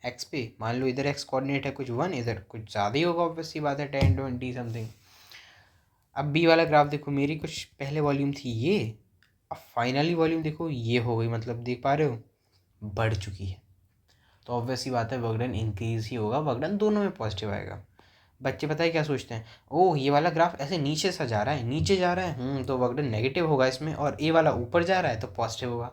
एक्स पे मान लो, इधर एक्स कोऑर्डिनेट है कुछ 1, इधर कुछ ज़्यादा ही होगा, ऑब्वियस सी बात है 10 20 समथिंग। अब बी वाला ग्राफ देखो, मेरी कुछ पहले वॉल्यूम थी ये, अब फाइनली वॉल्यूम देखो ये हो गई, मतलब देख पा रहे हो बढ़ चुकी है। तो ऑब्वियस सी बात है वर्क डन इंक्रीज ही होगा, वर्क डन दोनों में पॉजिटिव आएगा। बच्चे पता है क्या सोचते हैं, ओह ये वाला ग्राफ ऐसे नीचे सा जा रहा है, नीचे जा रहा है, तो वर्क डन नेगेटिव होगा इसमें, और ए वाला ऊपर जा रहा है तो पॉजिटिव होगा।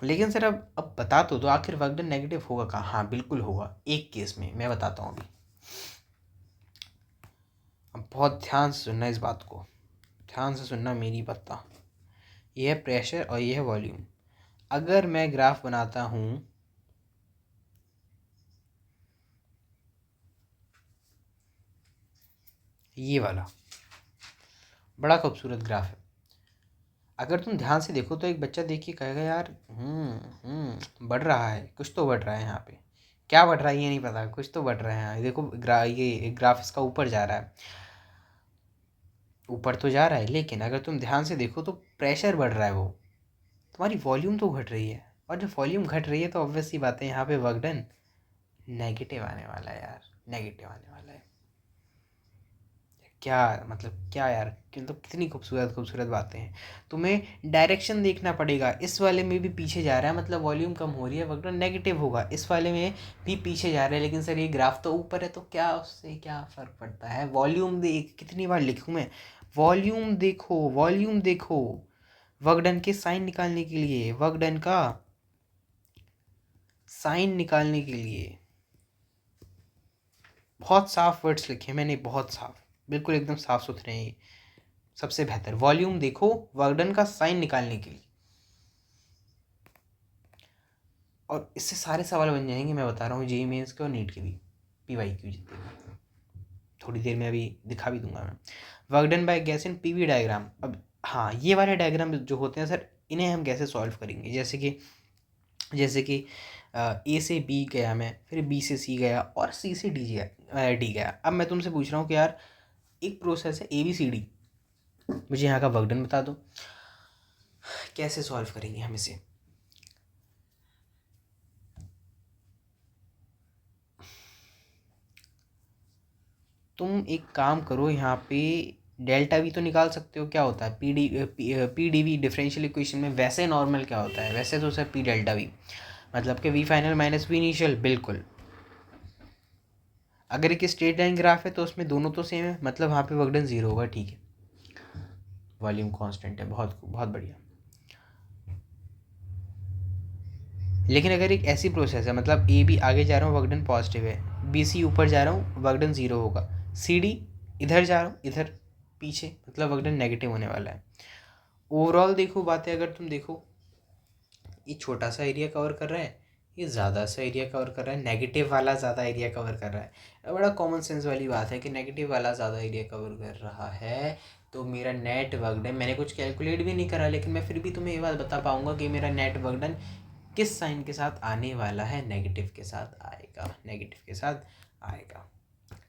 लेकिन सर अब बता तो दो आखिर वर्क डन नेगेटिव होगा कहाँ? हाँ बिल्कुल होगा, एक केस में मैं बताता हूँ अभी। अब बहुत ध्यान से सुनना इस बात को, ध्यान से सुनना मेरी बात। ये है प्रेशर और ये है वॉल्यूम। अगर मैं ग्राफ बनाता हूँ, ये वाला बड़ा खूबसूरत ग्राफ है, अगर तुम ध्यान से देखो तो एक बच्चा देख के कहेगा यार बढ़ रहा है, कुछ तो बढ़ रहा है यहाँ पे। क्या बढ़ रहा है ये नहीं पता, कुछ तो बढ़ रहा है यहाँ। देखो ये ग्राफ इसका ऊपर जा रहा है, ऊपर तो जा रहा है, लेकिन अगर तुम ध्यान से देखो तो प्रेशर बढ़ रहा है, वो तुम्हारी वॉल्यूम तो घट रही है, और जब वॉल्यूम घट रही है तो ऑब्वियस सी बात है यहाँ पे वर्क डन नेगेटिव आने वाला है यार, नेगेटिव आने वाला है। क्या मतलब क्या यार, मतलब कितनी खूबसूरत खूबसूरत बातें हैं। तुम्हें डायरेक्शन देखना पड़ेगा, इस वाले में भी पीछे जा रहा है मतलब वॉल्यूम कम हो रही है, वक्त नेगेटिव होगा। इस वाले में भी पीछे जा रहा है, लेकिन सर ये ग्राफ तो ऊपर है, तो क्या उससे क्या फ़र्क पड़ता है? वॉल्यूम देख, कितनी बार लिखूँ मैं, वॉल्यूम देखो, वॉल्यूम देखो। वर्क डन के साइन निकालने के लिए, वर्क डन का साइन निकालने के लिए बहुत साफ वर्ड्स लिखे मैंने, बहुत साफ, बिल्कुल एकदम साफ सुथरे हैं ये। सबसे बेहतर वॉल्यूम देखो वर्क डन का साइन निकालने के लिए, और इससे सारे सवाल बन जाएंगे, मैं बता रहा हूँ, जेईई मेंस के और नीट के भी, पीवाईक्यू जितने भी। थोड़ी देर में अभी दिखा भी दूंगा मैं। Work done by gas in PV diagram. अब हाँ, ये वाले डायग्राम जो होते हैं सर, इन्हें हम कैसे सॉल्व करेंगे? जैसे कि ए से बी गया मैं, फिर बी से सी गया, और सी से डी गया। अब मैं तुमसे पूछ रहा हूँ कि यार एक प्रोसेस है ABCD, मुझे यहाँ का वर्क डन बता दो, कैसे सॉल्व करेंगे हम इसे? तुम एक काम करो, यहाँ पे डेल्टा वी तो निकाल सकते हो, क्या होता है PDV डिफरेंशियल इक्वेशन में वैसे नॉर्मल क्या होता है? वैसे तो सर P डेल्टा वी, मतलब कि V final minus V initial, बिल्कुल। अगर एक स्ट्रेट लाइन ग्राफ है तो उसमें दोनों तो सेम है, मतलब वहाँ पे वर्क डन 0 होगा, ठीक है, वॉल्यूम कांस्टेंट है, बहुत बहुत बढ़िया। लेकिन अगर एक ऐसी प्रोसेस है, मतलब AB आगे जा रहा हूँ, वर्क डन पॉजिटिव है, BC ऊपर जा रहा हूँ, वर्क डन 0 होगा, CD इधर जा रहा हूँ, इधर पीछे, मतलब वर्क डन नेगेटिव होने वाला है। ओवरऑल देखो बातें, अगर तुम देखो, ये छोटा सा एरिया कवर कर रहा है, ये ज़्यादा सा एरिया कवर कर रहा है, नेगेटिव वाला ज़्यादा एरिया कवर कर रहा है। अब बड़ा कॉमन सेंस वाली बात है कि नेगेटिव वाला ज़्यादा एरिया कवर कर रहा है, तो मेरा नेट वर्क डन, मैंने कुछ कैलकुलेट भी नहीं करा, लेकिन मैं फिर भी तुम्हें ये बात बता पाऊंगा कि मेरा नेट वर्क डन किस साइन के साथ आने वाला है? नेगेटिव के साथ आएगा, नेगेटिव के साथ आएगा।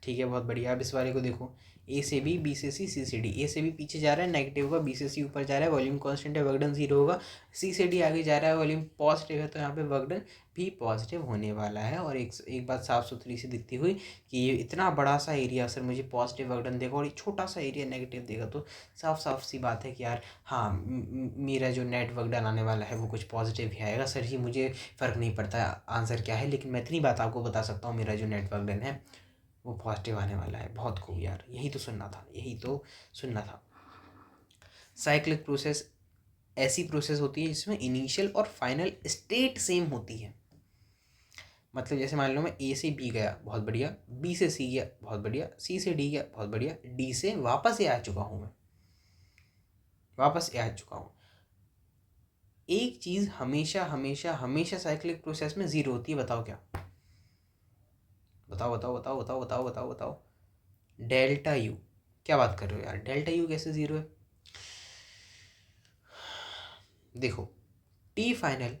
ठीक है, बहुत बढ़िया। अब इस वाले को देखो, A से B, B से C, C से D। A से B पीछे जा रहा है, नेगेटिव होगा, B से C ऊपर जा रहा है, वॉल्यूम कांस्टेंट है, वर्क डन 0 होगा। C से D आगे जा रहा है, वॉल्यूम पॉजिटिव है, तो यहाँ पे वर्क डन भी पॉजिटिव होने वाला है। और एक बात साफ सुथरी सी दिखती हुई कि ये इतना बड़ा सा एरिया सर मुझे पॉजिटिव वर्क डन देगा, और ये छोटा सा एरिया नेगेटिव देगा, तो साफ साफ सी बात है कि यार हाँ, मेरा जो नेट वर्क डन आने वाला है वो कुछ पॉजिटिव ही आएगा। सर जी मुझे फ़र्क नहीं पड़ता आंसर क्या है, लेकिन मैं इतनी बात आपको बता सकता हूँ, मेरा जो नेट वर्क डन है वो पॉजिटिव आने वाला है। बहुत खूब यार, यही तो सुनना था, यही तो सुनना था। साइक्लिक प्रोसेस ऐसी प्रोसेस होती है जिसमें इनिशियल और फाइनल स्टेट सेम होती है। मतलब जैसे मान लो मैं ए से बी गया, बहुत बढ़िया, बी से सी गया, बहुत बढ़िया, सी से डी गया, बहुत बढ़िया, डी से वापस ए आ चुका हूँ मैं, वापस ए आ चुका हूँ। एक चीज़ हमेशा हमेशा हमेशा साइक्लिक प्रोसेस में ज़ीरो होती है, बताओ क्या? बताओ बताओ बताओ बताओ बताओ बताओ बताओ। Delta U. क्या बात कर रहे हो यार, डेल्टा यू कैसे ज़ीरो है? देखो, टी फाइनल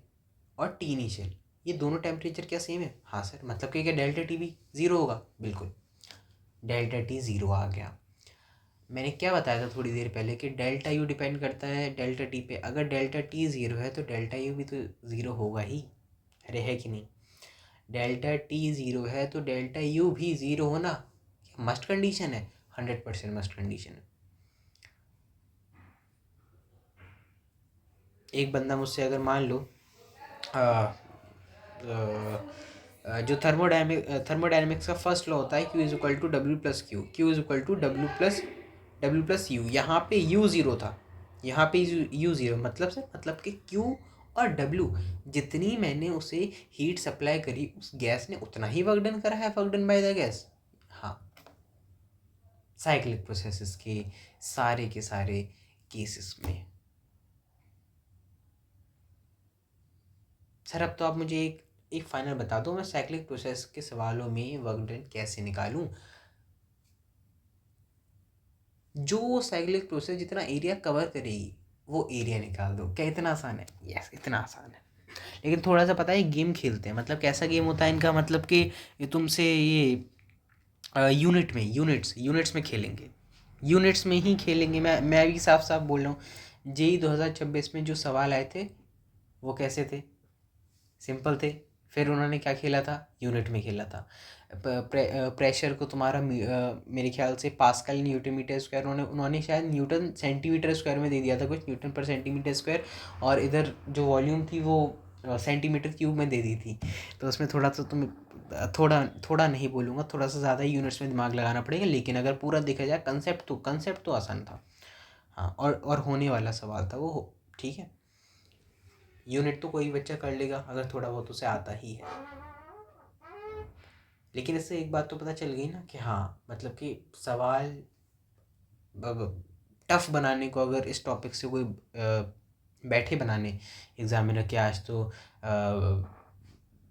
और टी इनिशियल, ये दोनों टेम्परेचर क्या सेम है? हाँ सर, मतलब कि क्या डेल्टा टी भी ज़ीरो होगा? बिल्कुल, डेल्टा टी ज़ीरो आ गया। मैंने क्या बताया था थोड़ी देर पहले कि डेल्टा यू डिपेंड करता है डेल्टा टी पे। अगर डेल्टा टी ज़ीरो है तो डेल्टा यू भी तो ज़ीरो होगा ही। अरे है कि नहीं? डेल्टा टी ज़ीरो है तो डेल्टा यू भी ज़ीरो होना मस्ट कंडीशन है, 100% मस्ट कंडीशन है। एक बंदा मुझसे अगर मान लो जो थर्मोडायनेमिक्स का फर्स्ट लॉ होता है Q is equal to W plus Q, Q is equal to W plus U, यहाँ पे यू ज़ीरो था, यहाँ पे यू ज़ीरो, मतलब सर मतलब कि क्यू और डब्ल्यू, जितनी मैंने उसे हीट सप्लाई करी उस गैस ने उतना ही वर्क डन करा है, work done by the gas. हाँ, साइक्लिक प्रोसेसेस के सारे केसेस में। सर अब तो आप मुझे एक फाइनल बता दो, मैं साइक्लिक प्रोसेस के सवालों में वर्क डन कैसे निकालूं? जो साइक्लिक प्रोसेस जितना एरिया कवर करेगी वो एरिया निकाल दो। क्या इतना आसान है? यस, इतना आसान है। लेकिन थोड़ा सा पता है गेम खेलते हैं, मतलब कैसा गेम होता है इनका, मतलब कि ये तुमसे ये यूनिट्स में खेलेंगे, यूनिट्स में ही खेलेंगे। मैं भी साफ साफ बोल रहा हूँ, जेई 2026 में जो सवाल आए थे वो कैसे थे? सिंपल थे। फिर उन्होंने क्या खेला था? यूनिट में खेला था। प्रेशर को तुम्हारा मेरे ख्याल से पास्कल न्यूटन मीटर स्क्वायर, उन्होंने शायद न्यूटन सेंटीमीटर स्क्वायर में दे दिया था, कुछ न्यूटन पर सेंटीमीटर स्क्वायर, और इधर जो वॉल्यूम थी वो सेंटीमीटर क्यूब में दे दी थी। तो उसमें थोड़ा सा तुम थोड़ा थोड़ा नहीं बोलूँगा, थोड़ा सा ज़्यादा ही यूनिट्स में दिमाग लगाना पड़ेगा, लेकिन अगर पूरा देखा जाए कंसेप्ट तो आसान था। हाँ, और होने वाला सवाल था वो, ठीक है। यूनिट तो कोई बच्चा कर लेगा अगर थोड़ा बहुत उसे आता ही है। लेकिन इससे एक बात तो पता चल गई ना कि हाँ, मतलब कि सवाल टफ बनाने को अगर इस टॉपिक से कोई बैठे बनाने एग्जामिनर के, आज तो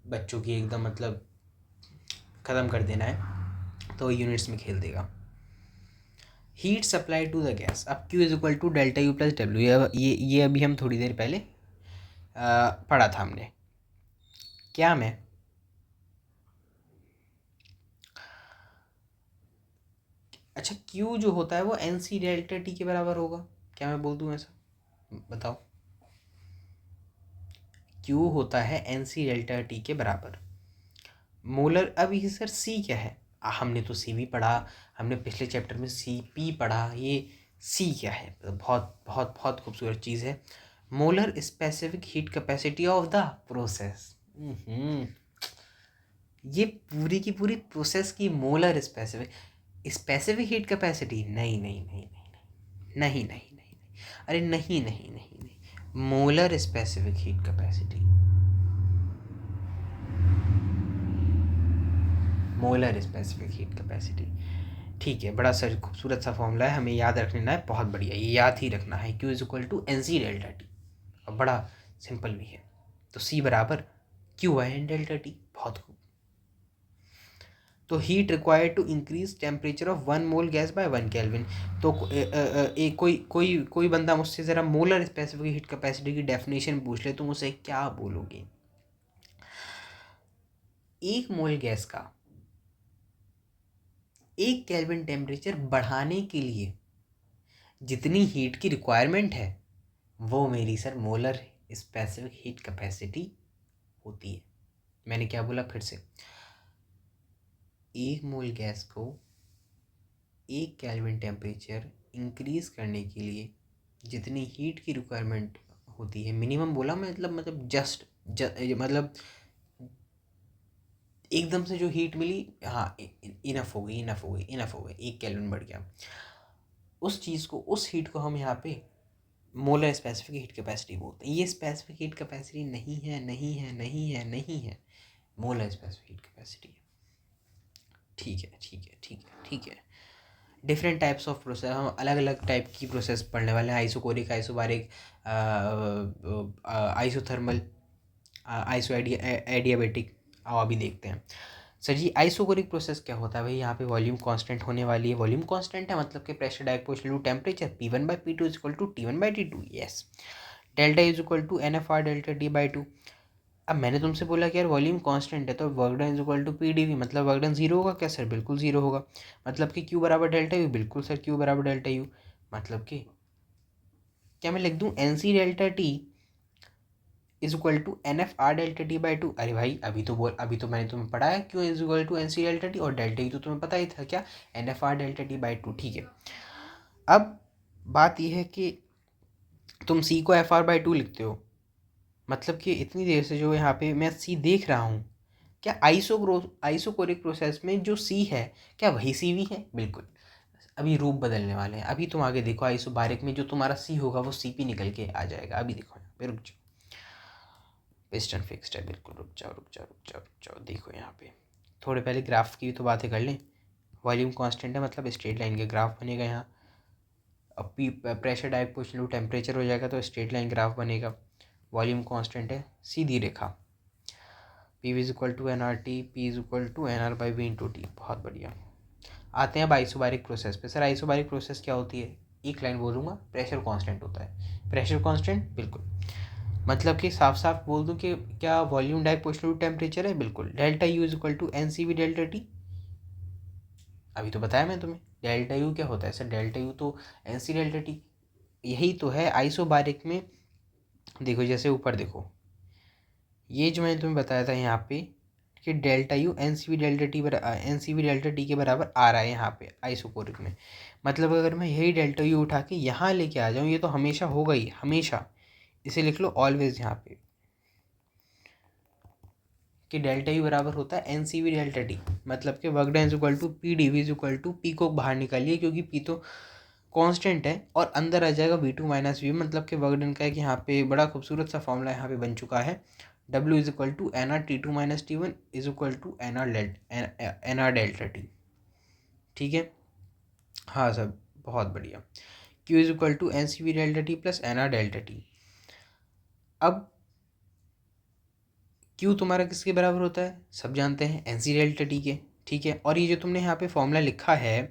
बच्चों की एकदम मतलब ख़त्म कर देना है, तो यूनिट्स में खेल देगा। Heat supply to the gas, अब Q is equal to delta U plus W, ये अभी हम थोड़ी देर पहले पढ़ा था हमने। क्या मैं अच्छा, Q जो होता है वो एन सी डेल्टा टी के बराबर होगा? क्या मैं बोल दूँ ऐसा? बताओ। Q होता है एन सी डेल्टा टी के बराबर। मोलर, अब ये सर C क्या है? हमने तो C भी पढ़ा, हमने पिछले चैप्टर में सी पी पढ़ा, ये C क्या है? बहुत बहुत बहुत खूबसूरत चीज़ है, molar specific heat capacity of the process. ये पूरी की पूरी प्रोसेस की मोलर स्पेसिफिक हीट कैपेसिटी? नहीं नहीं नहीं नहीं नहीं नहीं नहीं नहीं, अरे नहीं नहीं नहीं नहीं, molar specific heat capacity, molar specific heat capacity. ठीक है, बड़ा सर खूबसूरत सा फॉर्मूला है, हमें याद रखना है, बहुत बढ़िया, ये याद ही रखना है, Q is equal to N C delta T, और बड़ा सिंपल भी है। तो C बराबर Q है एन डेल्टा टी, बहुत खूब। तो heat required to increase temperature of 1 mole gas by 1 kelvin. तो कोई बंदा मुझसे ज़रा मोलर स्पेसिफिक हीट कैपेसिटी की डेफिनेशन पूछ ले तो मुझसे क्या बोलोगे? 1 मोल गैस का 1 केल्विन टेम्परेचर बढ़ाने के लिए जितनी हीट की रिक्वायरमेंट है वो मेरी sir molar specific heat capacity होती है। मैंने क्या बोला फिर से? 1 मोल गैस को 1 केल्विन टेम्परेचर इंक्रीज करने के लिए जितनी हीट की रिक्वायरमेंट होती है, मिनिमम बोला मैं, मतलब जस्ट मतलब एकदम से जो हीट मिली, हाँ इनफ हो गई, 1 केल्विन बढ़ गया, उस चीज़ को, उस हीट को हम यहाँ पे मोलर स्पेसिफिक हीट कैपेसिटी बोलते हैं। ये स्पेसिफिक हीट कैपेसिटी नहीं है, नहीं है, नहीं है, नहीं है, मोलर स्पेसिफिक हीट कैपेसिटी है। ठीक है, ठीक है, ठीक है, ठीक है। डिफरेंट टाइप्स ऑफ प्रोसेस, हम अलग अलग टाइप की प्रोसेस पढ़ने वाले हैं। Isochoric, isobaric, isothermal, iso adiabatic. आओ अभी देखते हैं। सर जी, आइसोकोरिक प्रोसेस क्या होता है भाई? यहाँ पे वॉल्यूम कांस्टेंट होने वाली है। वॉल्यूम कांस्टेंट है मतलब कि pressure direct proportional to temperature, P1/P2 is equal to T1/T2। Yes. Delta is equal to NFR delta T/2। अब मैंने तुमसे बोला कि यार वॉल्यूम कांस्टेंट है तो work done is equal to PdV, मतलब वर्क डन जीरो होगा क्या सर? बिल्कुल जीरो होगा। मतलब कि Q बराबर डेल्टा यू, बिल्कुल सर Q बराबर डेल्टा यू। मतलब कि क्या मैं लिख दूँ NC delta T is equal to NFR delta T/2? अरे भाई अभी तो मैंने तुम्हें पढ़ाया क्यों is equal to NC delta T, और डेल्टा यू तो तुम्हें पता ही था क्या, NFR डेल्टा T/2। ठीक है। अब बात यह है कि तुम C को FR/2 लिखते हो, मतलब कि इतनी देर से जो यहाँ पे मैं C देख रहा हूँ, क्या आइसोकोरिक प्रोसेस में जो C है क्या वही CV है? बिल्कुल। अभी रूप बदलने वाले हैं। अभी तुम आगे देखो, आइसोबारिक में जो तुम्हारा C होगा वो CP निकल के आ जाएगा। अभी देखो यहाँ पे, रुक जाओ, पिस्टन फिक्स्ड है, बिल्कुल। रुक जाओ, रुक जाओ, रुक जाओ, रुक जाओ। देखो यहाँ पे थोड़े पहले ग्राफ की भी तो बातें कर लें। वॉल्यूम कांस्टेंट है मतलब स्ट्रेट लाइन के ग्राफ बनेगा यहाँ। अब P pressure direct proportional to temperature हो जाएगा तो स्ट्रेट लाइन ग्राफ बनेगा। वॉल्यूम कांस्टेंट है, सीधी रेखा। P is equal to NRT, P is equal to NR/V into T। बहुत बढ़िया। आते हैं अब आइसोबारिक प्रोसेस पे। सर आइसोबारिक प्रोसेस क्या होती है? एक लाइन बोलूँगा, प्रेशर कांस्टेंट होता है। प्रेशर कांस्टेंट, बिल्कुल। मतलब कि साफ साफ बोल दूँ कि क्या volume direct proportional to temperature है? बिल्कुल। Delta U is equal to NCV delta T। अभी तो बताया मैं तुम्हें डेल्टा यू क्या होता है। सर डेल्टा यू तो NC डेल्टा T, यही तो है आइसोबारिक में। देखो जैसे ऊपर देखो, ये जो मैंने तुम्हें बताया था यहाँ पे कि delta U NCV delta T के बराबर आ रहा है यहाँ पे आइसोकोरिक में। मतलब अगर मैं यही डेल्टा यू उठा के यहाँ लेके आ जाऊँ, ये तो हमेशा होगा ही, हमेशा। इसे लिख लो ऑलवेज यहाँ पे कि डेल्टा यू बराबर होता है NCV डेल्टा टी। मतलब कि work done is equal to PdV is equal to P को बाहर निकालिए क्योंकि P तो कांस्टेंट है, और अंदर आ जाएगा V2 माइनस V। मतलब कि वर्क डन का है कि यहाँ पे बड़ा खूबसूरत सा फॉर्मूला यहाँ पे बन चुका है। W is equal to NR T2 minus T1 is equal to NR delta T। ठीक है, हाँ सर, बहुत बढ़िया। Q is equal to NCV delta T plus NR delta T। अब Q तुम्हारा किसके बराबर होता है? सब जानते हैं, NC डेल्टा T के। ठीक है, और ये जो तुमने यहाँ पे फॉर्मूला लिखा है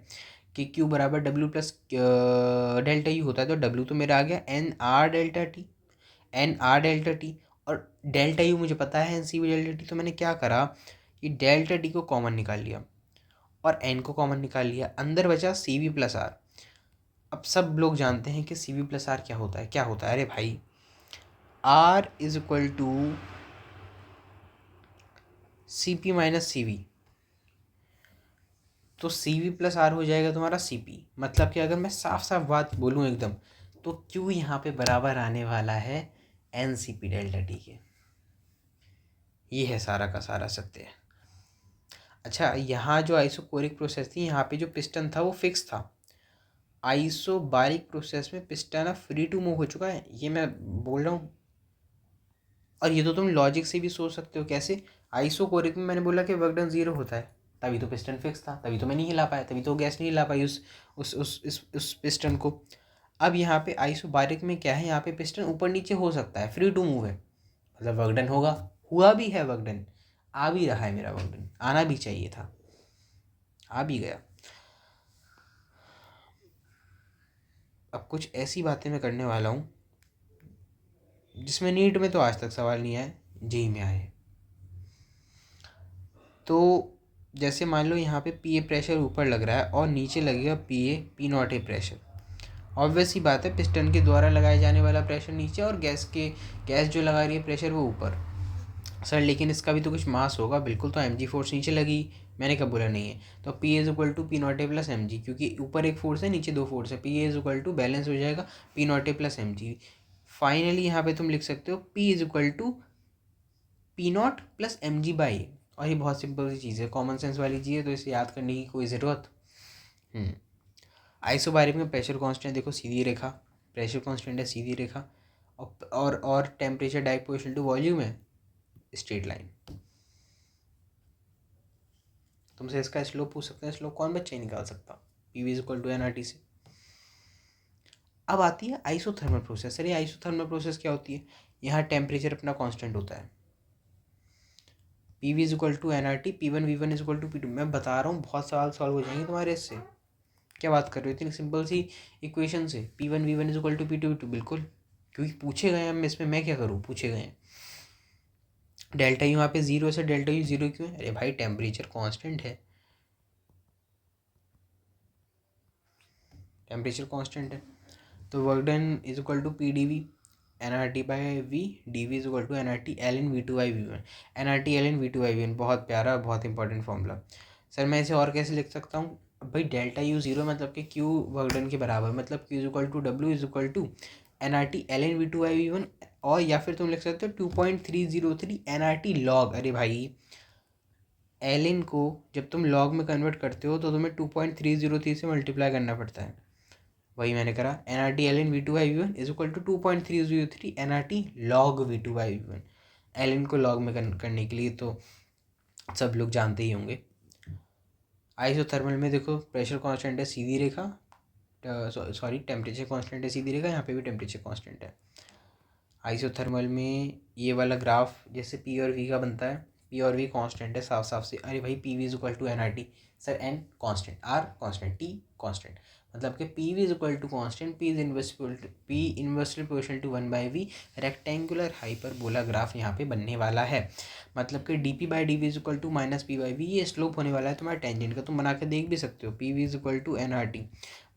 कि Q बराबर W प्लस डेल्टा यू होता है, तो W तो मेरा आ गया NR delta T, NR delta T। और डेल्टा यू मुझे पता है NCV डेल्टा T, तो मैंने क्या करा कि डेल्टा T को कॉमन निकाल लिया और N को कॉमन निकाल लिया, अंदर बचा CV प्लस R। अब सब लोग जानते हैं कि CV प्लस R क्या होता है। क्या होता है? अरे भाई, R is equal to CP minus CV, तो CV प्लस R हो जाएगा तुम्हारा CP। मतलब कि अगर मैं साफ साफ बात बोलूँ एकदम, तो Q यहाँ पे बराबर आने वाला है NCP डेल्टा T के। ये है सारा का सारा सत्य। अच्छा, यहाँ जो आइसोकोरिक प्रोसेस थी, यहाँ पे जो पिस्टन था वो फिक्स था। आइसोबारिक प्रोसेस में पिस्टन अब फ्री टू मूव हो चुका है, ये मैं बोल रहा हूँ। और ये तो तुम लॉजिक से भी सोच सकते हो। कैसे? आइसोकोरिक में मैंने बोला कि वर्क डन जीरो होता है, तभी तो पिस्टन फिक्स था, तभी तो मैं नहीं हिला पाया, तभी तो गैस नहीं हिला पाई उस पिस्टन को। अब यहाँ पे आइसोबारिक में क्या है, यहाँ पे पिस्टन ऊपर नीचे हो सकता है, फ्री टू मूव है, मतलब वर्क डन होगा, हुआ भी है वर्क डन, आ भी रहा है मेरा वर्क डन, आना भी चाहिए था, आ भी गया। अब कुछ ऐसी बातें मैं करने वाला हूँ जिसमें नीट में तो आज तक सवाल नहीं आए, जेई में आए। तो जैसे मान लो यहाँ पे पी ए प्रेशर ऊपर लग रहा है और नीचे लगेगा P0 ए प्रेशर। ऑब्वियस ही बात है, पिस्टन के द्वारा लगाए जाने वाला प्रेशर नीचे और गैस जो लगा रही है प्रेशर वो ऊपर। सर लेकिन इसका भी तो कुछ मास होगा। बिल्कुल, तो mg फोर्स नीचे लगी, मैंने कब बोला नहीं है। तो P is equal to P0 A plus mg, क्योंकि ऊपर एक फोर्स है नीचे दो फोर्स है। P is equal to balance हो जाएगा P0 A plus mg। Finally यहाँ पे तुम लिख सकते हो P is equal to P0 plus mg/a। और ये बहुत सिंपल सी चीज़ है, कॉमन सेंस वाली चीज़ है, तो इसे याद करने की कोई ज़रूरत। आइसोबारिक में प्रेशर कांस्टेंट देखो, सीधी रेखा, प्रेशर कांस्टेंट है सीधी रेखा, और temperature direct proportional to volume है स्ट्रेट लाइन। तुमसे इसका स्लोप पूछ सकते हैं, स्लोप कौन बच्चे निकाल सकता, P V is equal to N R T से। अब आती है आइसोथर्मल प्रोसेस। सर ये आइसोथर्मल प्रोसेस क्या होती है? यहाँ टेम्परेचर अपना कांस्टेंट होता है, P V is equal to N R T, P one V one is equal to P two. मैं बता रहा हूँ बहुत सवाल सॉल्व हो जाएंगे तुम्हारे इससे। क्या बात कर रहे हो इतनी सिंपल सी इक्वेशन से, P one V one is equal to P two we two, बिल्कुल, क्योंकि पूछे गए हैं, इसमें मैं क्या करूँ, पूछे गए हैं। डेल्टा यू यहाँ पे जीरो से, डेल्टा यू जीरो क्यों है? अरे भाई टेम्परेचर कांस्टेंट है, टेम्परेचर कांस्टेंट है। तो work done is equal to P D V N R T by V, D V is equal to N R T L N V two by V one, N R T L N V two by V one. बहुत प्यारा, बहुत important formula. Sir मैं इसे और कैसे लिख सकता हूँ? भाई डेल्टा यू जीरो मतलब कि क्यू वर्क डन के बराबर, मतलब Q is equal to W is equal to N R T L N V two by V one, और या फिर तुम लिख सकते हो 2.303 एन आर टी लॉग। अरे भाई एल इन को जब तुम लॉग में कन्वर्ट करते हो तो तुम्हें 2.303 से मल्टीप्लाई करना पड़ता है, वही मैंने करा। N R T L N V two by V one is equal to 2.303 N R T log V two by V one. L N को लॉग में करने के लिए तो सब लोग जानते ही होंगे। आइसोथर्मल में देखो प्रेशर कांस्टेंट है सीधी रेखा, सॉरी टेम्परेचर कांस्टेंट है सीधी रेखा, यहाँ पे भी टेम्परेचर कांस्टेंट है। आइसोथर्मल में ये वाला ग्राफ जैसे पी और वी का बनता है, पी और वी कांस्टेंट है साफ साफ से। अरे भाई P V is equal to N R T, sir N constant, R constant, T constant, मतलब कि P V is equal to constant, P inversely proportional to one by V. Rectangular hyperbola graph यहाँ पे बनने वाला है, मतलब कि D P by D V is equal to minus P by V. ये स्लोप होने वाला है तुम्हारा टेंजेंट का, तुम बना के देख भी सकते हो। P V is equal to N R T,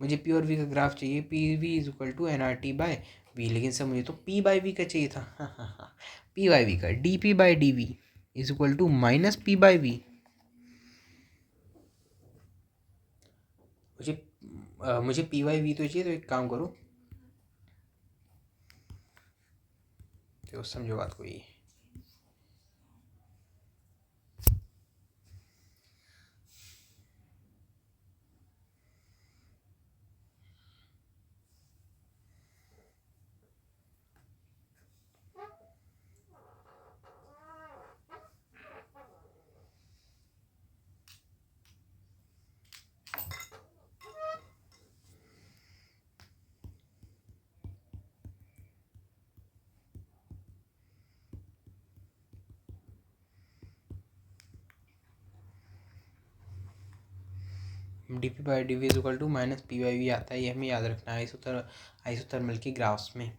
मुझे पी और वी का ग्राफ चाहिए, P V is equal to N R T by V, लेकिन सर मुझे तो पी बाई वी का चाहिए था। हाँ हाँ हाँ, पी बाई वी का, D P by D V is equal to minus P by V. मुझे पी बाई वी तो चाहिए, तो एक काम करो, तो समझो बात कोई। D P by D V is equal to minus P by V आता है, ये हमें याद रखना है आइसोथर्मल के ग्राफ्स में।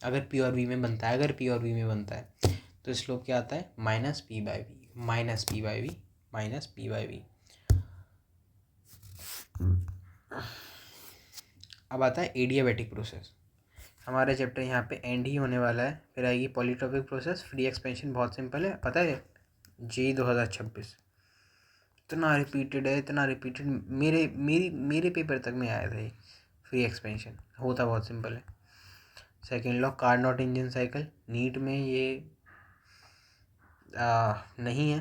अगर पी और वी में बनता है, अगर पी और वी में बनता है तो स्लोप क्या आता है? Minus P by V, minus P by V, minus P by V. अब आता है एडियाबैटिक प्रोसेस। हमारा चैप्टर यहाँ पे एंड ही होने वाला है, फिर आएगी पॉलीट्रॉपिक प्रोसेस, फ्री एक्सपेंशन। बहुत सिंपल है, पता है, जी 2026 इतना रिपीटेड है, इतना रिपीटेड, मेरे पेपर तक में आया था ये। फ्री एक्सपेंशन होता बहुत सिंपल है। Second law Carnot engine cycle, NEET में ये नहीं है,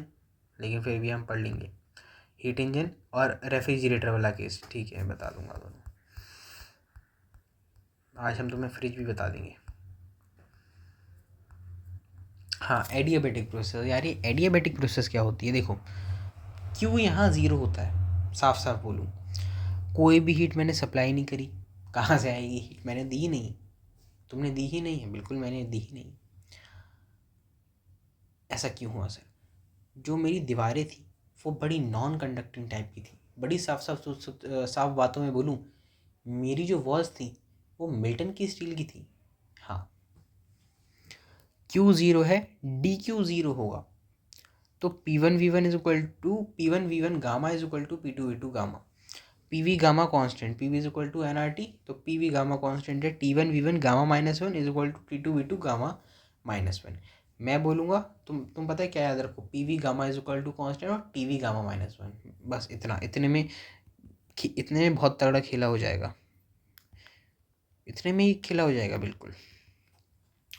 लेकिन फिर भी हम पढ़ लेंगे। हीट इंजन और रेफ्रिजरेटर वाला केस, ठीक है, बता दूंगा दोनों। आज हम तुम्हें फ्रिज भी बता देंगे। हाँ एडियाबैटिक प्रोसेस, यार ये एडियाबैटिक प्रोसेस क्या होती है? देखो क्यों यहाँ ज़ीरो होता है, साफ साफ बोलूँ, कोई भी हीट मैंने सप्लाई नहीं करी, कहाँ से आएगी हीट? मैंने दी ही नहीं, तुमने दी ही नहीं है, बिल्कुल मैंने दी ही नहीं। ऐसा क्यों हुआ सर? जो मेरी दीवारें थी वो बड़ी नॉन कंडक्टिंग टाइप की थी, बड़ी साफ बातों में बोलूँ, मेरी जो वॉल्स थी वो मिल्टन की स्टील की थी। हाँ क्यू ज़ीरो है, डी क्यू ज़ीरो होगा, तो P one V one is equal to P one V one gamma is equal to P two we two gamma. P V gamma constant, P V is equal to N R T, तो P V gamma constant है, T one V one gamma minus one is equal to T to we two gamma minus one. मैं बोलूँगा, तुम पता है क्या याद रखो, P V gamma is equal to constant और T V gamma minus one, बस इतना, इतने में बहुत तगड़ा खेला हो जाएगा, इतने में ही खेला हो जाएगा बिल्कुल।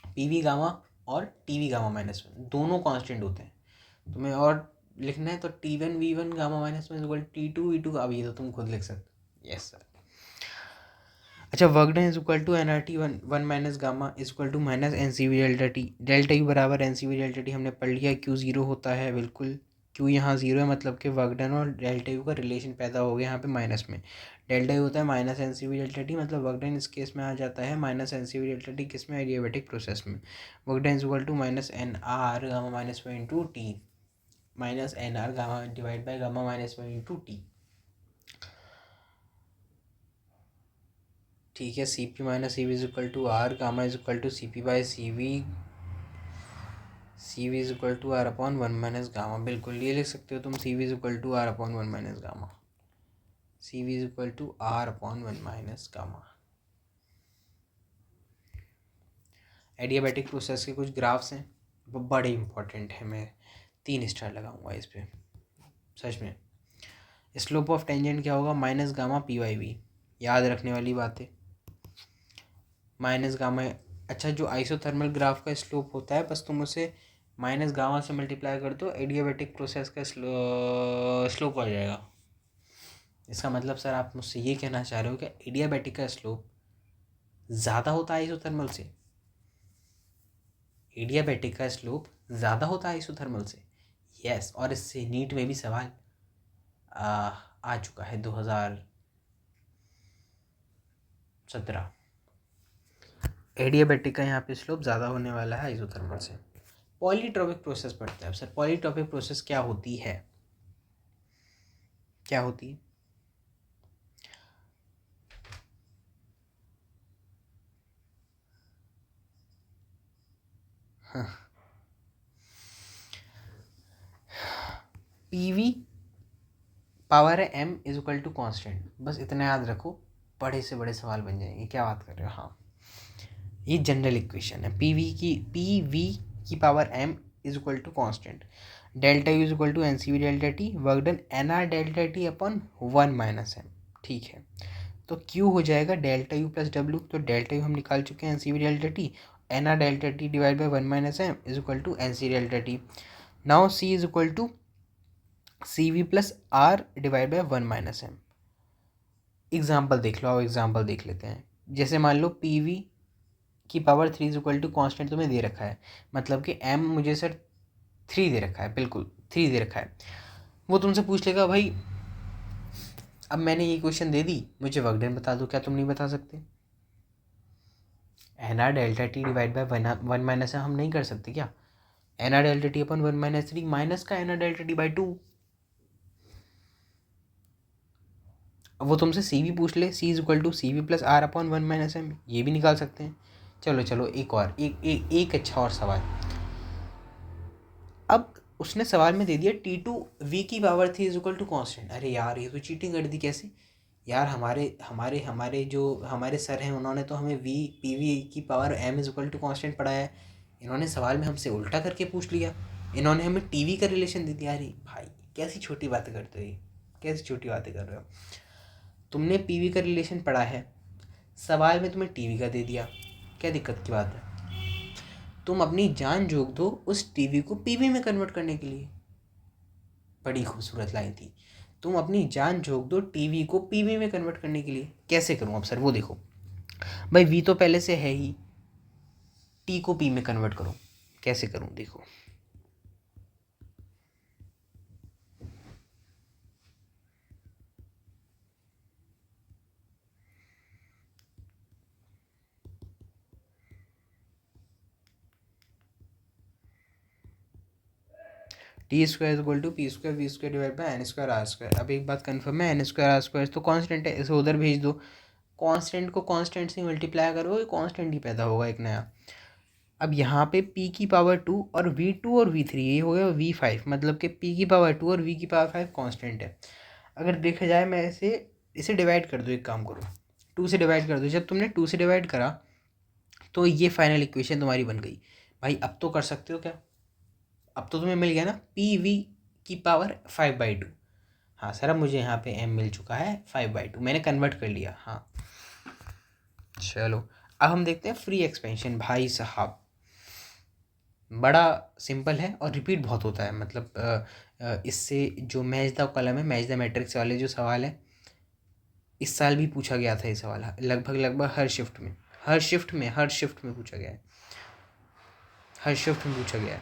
पी वी गामा और T V gamma minus one दोनों कांस्टेंट होते हैं। तुम्हें और लिखना है तो T one V one gamma minus one equal to to we V, two ये तो तुम खुद लिख सकते हो। Yes sir. अच्छा, work done is equal to N R T one one minus gamma is equal to minus N C V delta T. Delta U बराबर N C V delta T हमने पढ़ लिया, क्यू ज़ीरो होता है, बिल्कुल Q यहाँ zero है, मतलब कि वर्क डन और डेल्टा यू का रिलेशन पैदा हो गया यहाँ पे माइनस में। डेल्टा यू होता है minus N C V delta T, मतलब वर्क डन इस केस में आ जाता है minus N C V delta T, किस में, एडियाबैटिक प्रोसेस में। Work done is equal to minus N R gamma minus one into T, minus N R gamma divide by gamma minus one into T. ठीक है, C P minus C V is equal to R, gamma is equal to C P by C V is equal to R upon one minus gamma. बिल्कुल ये लिख सकते हो तुम, C V is equal to R upon one minus gamma, C V is equal to R upon one minus gamma. Adiabatic process के कुछ graphs हैं, वो बड़े इंपॉर्टेंट हैं, मैं 3 स्टार लगाऊंगा इस पर सच में। स्लोप ऑफ टेंजेंट क्या होगा, minus gamma P Y V, याद रखने वाली बात है, माइनस गामा। अच्छा, जो आइसोथर्मल ग्राफ का स्लोप होता है, बस तुम उसे माइनस गामा से मल्टीप्लाई कर दो, एडियाबैटिक प्रोसेस का स्लोप आ जाएगा। इसका मतलब सर आप मुझसे ये कहना चाह रहे हो कि एडियाबैटिक का स्लोप ज़्यादा होता है आइसोथर्मल से, एडियाबैटिक का स्लोप ज़्यादा होता है आइसोथर्मल से। यस, और इससे नीट में भी सवाल आ चुका है 2017। एडियाबैटिक का यहाँ पे स्लोप ज़्यादा होने वाला है आइसोथर्मल से। पॉलीट्रॉपिक प्रोसेस पढ़ते हैं अब सर। पॉलीट्रॉपिक प्रोसेस क्या होती है, क्या होती है? हाँ, पीवी पावर है M is equal to constant, बस इतना याद रखो, बड़े से बड़े सवाल बन जाएंगे। क्या बात कर रहे हो? हाँ, ये जनरल इक्वेशन है, पी वी की power M is equal to constant, delta U is equal to N C V delta T, work done N R delta T upon one minus M. ठीक है, तो क्यू हो जाएगा delta U plus W, तो delta U हम निकाल चुके हैं, N C V delta T, N R delta T divide by one minus M is equal to N C delta T. Now C is equal to C V plus R divide by one minus M. Example देख लो, आओ example देख लेते हैं। जैसे मान लो P V की power three is equal to constant तुम्हें दे रखा है, मतलब कि एम मुझे सर थ्री दे रखा है, बिल्कुल थ्री दे रखा है। वो तुमसे पूछ लेगा भाई अब मैंने ये क्वेश्चन दे दी, मुझे वर्क डन बता दो, क्या तुम नहीं बता सकते? N R delta T divide by one minus हम नहीं कर सकते क्या? N R delta T upon one minus three minus का N R delta T by two. अब वो तुमसे सी भी पूछ ले, C is equal to C V plus R upon one minus M, ये भी निकाल सकते हैं। चलो चलो, एक और एक अच्छा और सवाल। अब उसने सवाल में दे दिया टी टू वी की power three is equal to constant. अरे यार, ये तो चीटिंग कर दी। कैसे यार? हमारे हमारे हमारे जो हमारे सर हैं, उन्होंने तो हमें वी पी वी की power M is equal to constant पढ़ाया है, इन्होंने सवाल में हमसे उल्टा करके पूछ लिया, इन्होंने हमें टीवी का रिलेशन दे दिया। अरे भाई, कैसी छोटी बातें करते हो ये, कैसी छोटी बातें कर रहे हो? तुमने पीवी का रिलेशन पढ़ा है, सवाल में तुम्हें टीवी का दे दिया, क्या दिक्कत की बात है? तुम अपनी जान झोंक दो उस टीवी को पीवी में कन्वर्ट करने के लिए। बड़ी खूबसूरत लाइन थी, तुम अपनी जान झोंक दो टीवी को पीवी में कन्वर्ट करने के लिए। कैसे करूँ अब सर? वो देखो भाई, वी तो पहले से है ही, टी को पी में कन्वर्ट करो। कैसे करूँ देखो, T square is equal to P square V square divide by N square R square. अब एक बात कन्फर्म है, एन स्क्वायर आर स्क्वायर तो कांस्टेंट है, इसे उधर भेज दो, कांस्टेंट को कांस्टेंट से मल्टीप्लाई करो, कांस्टेंट ही पैदा होगा एक नया। अब यहाँ पे p की पावर टू और v2 और v3, ये हो गया v5, मतलब कि p की पावर टू और v की पावर फाइव कांस्टेंट है। अगर देखा जाए, मैं इसे डिवाइड कर दो, एक काम करो, टू से डिवाइड कर दो। जब तुमने टू से डिवाइड करा तो ये फाइनल इक्वेशन तुम्हारी बन गई। भाई अब तो कर सकते हो क्या? अब तो तुम्हें मिल गया ना पी वी की पावर फाइव बाई टू। हाँ सर, अब मुझे यहाँ पे m मिल चुका है फाइव बाई टू, मैंने कन्वर्ट कर लिया। हाँ चलो, अब हम देखते हैं फ्री एक्सपेंशन। भाई साहब, बड़ा सिंपल है और रिपीट बहुत होता है, मतलब इससे जो मैच द कॉलम है, मैच द मैट्रिक्स वाले जो सवाल है, इस साल भी पूछा गया था ये सवाल, लगभग हर शिफ्ट में पूछा गया है, हर शिफ्ट में पूछा गया है।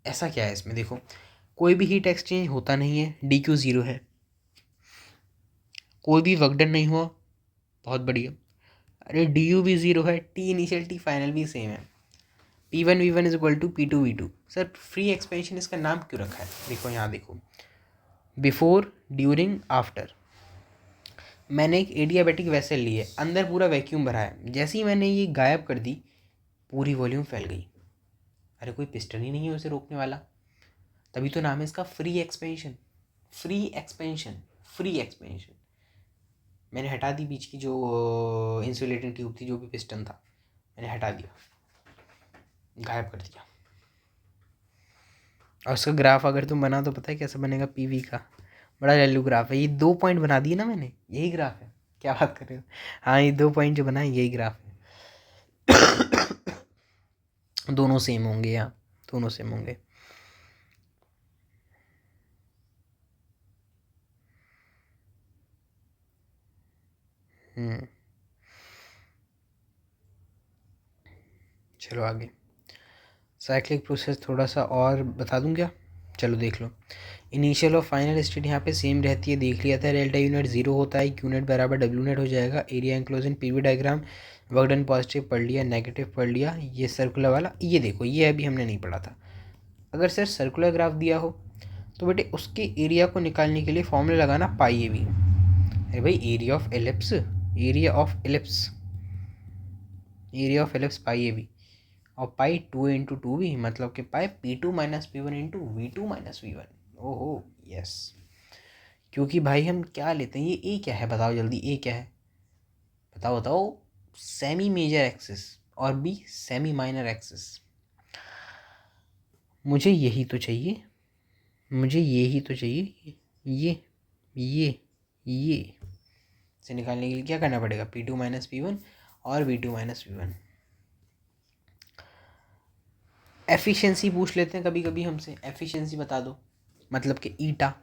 ऐसा क्या है इसमें, देखो कोई भी हीट एक्सचेंज होता नहीं है, डी क्यू ज़ीरो है, कोई भी वर्क डन नहीं हुआ, बहुत बढ़िया, अरे डी यू भी ज़ीरो है, टी इनिशियल टी फाइनल भी सेम है, P one V one is equal to P two we two. Sir free expansion इसका नाम क्यों रखा है, देखो यहाँ देखो, बिफोर ड्यूरिंग आफ्टर। मैंने एक एडियाबैटिक वेसल ली है, अंदर पूरा वैक्यूम भरा है, जैसे ही मैंने ये गायब कर दी पूरी वॉल्यूम फैल गई, अरे कोई पिस्टन ही नहीं है उसे रोकने वाला, तभी तो नाम है इसका free expansion. Free expansion, free expansion. मैंने हटा दी बीच की जो इंसुलेटिंग ट्यूब थी, जो भी पिस्टन था मैंने हटा दिया, गायब कर दिया। और उसका ग्राफ अगर तुम बना तो पता है कैसे बनेगा, पीवी का बड़ा वैल्यू ग्राफ है, ये 2 पॉइंट बना दिए ना मैंने, यही ग्राफ है, क्या बात कर रहे हो, हाँ ये 2 पॉइंट जो बनाए यही ग्राफ है। दोनों सेम होंगे यहाँ, दोनों सेम होंगे। चलो आगे, साइक्लिक प्रोसेस थोड़ा सा और बता दूं क्या, चलो देख लो। इनिशियल और फाइनल स्टेट यहाँ पे सेम रहती है, देख लिया था, डेल्टा यूनिट जीरो होता है, क्यू नेट बराबर डब्ल्यू नेट हो जाएगा, area enclosure PV diagram, work done positive पढ़ लिया, नेगेटिव पढ़ लिया, ये सर्कुलर वाला, ये देखो ये अभी हमने नहीं पढ़ा था। अगर सर सर्कुलर ग्राफ दिया हो तो बेटे उसके एरिया को निकालने के लिए फॉर्मूला लगाना पाई ए बी। अरे भाई area of ellipse, area of ellipse, area of ellipse pi A B, और पाई 2 × 2 भी, मतलब कि पाई P2 - P1 × V2 - V1। ओहो यस, क्योंकि भाई हम क्या लेते हैं, ये ए क्या है बताओ जल्दी, ए क्या है बताओ बताओ, सेमी मेजर एक्सिस और बी सेमी माइनर एक्सिस। मुझे यही तो चाहिए, मुझे यही तो चाहिए, ये से निकालने के लिए क्या करना पड़ेगा, P2 - P1 और V2 - V1। एफिशिएंसी पूछ लेते हैं कभी कभी हमसे, एफिशिएंसी बता दो, मतलब कि ईटा,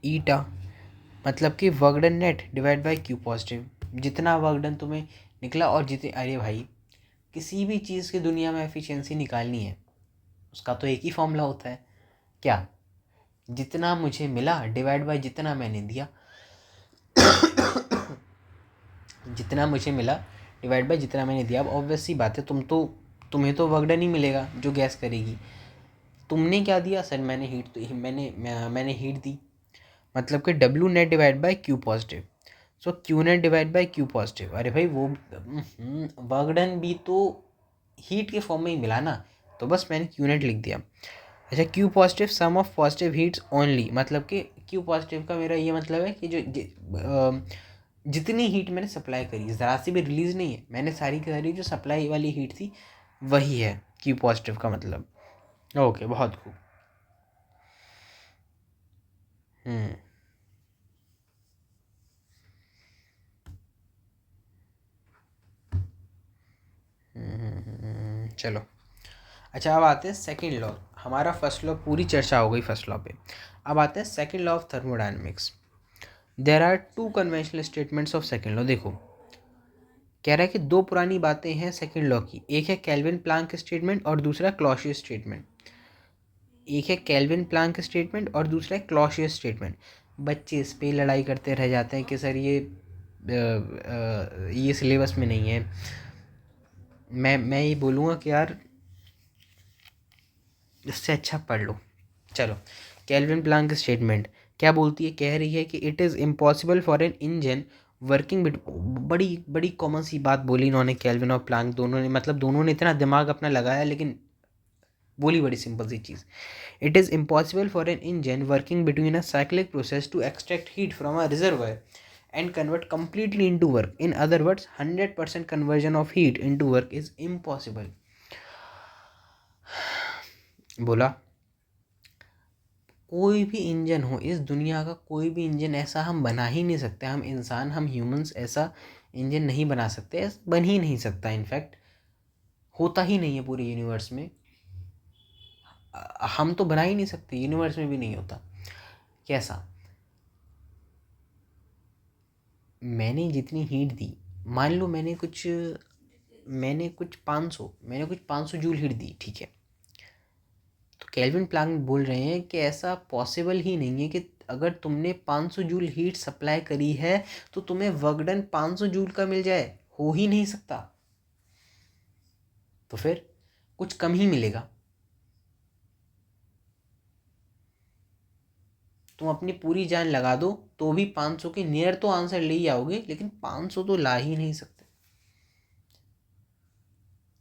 ईटा मतलब कि work done net divide by Q positive, जितना वर्क डन तुम्हें निकला और जितने, अरे भाई किसी भी चीज़ की दुनिया में एफिशिएंसी निकालनी है उसका तो एक ही फॉर्मूला होता है, क्या, जितना मुझे मिला डिवाइड बाय जितना मैंने दिया। जितना मुझे मिला डिवाइड बाय जितना मैंने दिया। अब ऑब्वियस सी बात है, तुम्हें तो वर्क डन ही मिलेगा जो गैस करेगी। तुमने क्या दिया सर, मैंने हीट दी, मतलब कि W net divide by Q positive, so Q net divide by Q positive. अरे भाई वो वर्क डन भी तो हीट के फॉर्म में ही मिला ना, तो बस मैंने क्यू नेट लिख दिया। अच्छा Q positive sum of positive heats only, मतलब कि क्यू पॉजिटिव का मेरा ये मतलब है कि जितनी हीट मैंने सप्लाई करी, ज़रा सी भी रिलीज़ नहीं है, मैंने सारी की सारी जो सप्लाई वाली हीट थी वही है क्यू पॉजिटिव का मतलब। ओके बहुत खूब। चलो अच्छा, अब आते हैं सेकंड लॉ। हमारा फर्स्ट लॉ पूरी चर्चा हो गई फर्स्ट लॉ पे, अब आते हैं second law of thermodynamics. There are 2 conventional statements of second law. देखो कह रहा है कि 2 पुरानी बातें हैं सेकंड लॉ की, एक है केल्विन प्लांक स्टेटमेंट और दूसरा क्लॉसियस स्टेटमेंट। एक है केल्विन प्लांक स्टेटमेंट और दूसरा है क्लॉसियस स्टेटमेंट। बच्चे इस पे लड़ाई करते रह जाते हैं कि सर ये सिलेबस में नहीं है। मैं ये बोलूँगा कि यार इससे अच्छा पढ़ लो। चलो केल्विन प्लांक स्टेटमेंट क्या बोलती है, कह रही है कि it is impossible for an engine working with, बड़ी बड़ी कॉमन सी बात बोली इन्होंने, केल्विन और प्लांक दोनों ने, मतलब दोनों ने इतना दिमाग अपना लगाया लेकिन बोली बड़ी सिंपल सी चीज़। It is impossible for an engine working between a cyclic process to extract heat from a reservoir and convert completely into work. In other words, 100% conversion of heat into work is impossible. बोला कोई भी engine हो, इस दुनिया का कोई भी engine ऐसा हम बना ही नहीं सकते, हम इंसान, हम ह्यूमंस ऐसा इंजन नहीं बना सकते, बन ही नहीं सकता, इनफैक्ट होता ही नहीं है पूरे यूनिवर्स में, हम तो बना ही नहीं सकते, यूनिवर्स में भी नहीं होता। कैसा, मैंने जितनी हीट दी, मान लो मैंने कुछ 500 जूल हीट दी, ठीक है। तो केल्विन प्लैंक बोल रहे हैं कि ऐसा पॉसिबल ही नहीं है कि अगर तुमने 500 जूल हीट सप्लाई करी है तो तुम्हें वर्क डन 500 जूल का मिल जाए, हो ही नहीं सकता। तो फिर कुछ कम ही मिलेगा। तुम अपनी पूरी जान लगा दो तो भी 500 के नियर तो आंसर ले ही आओगे, लेकिन 500 तो ला ही नहीं सकते।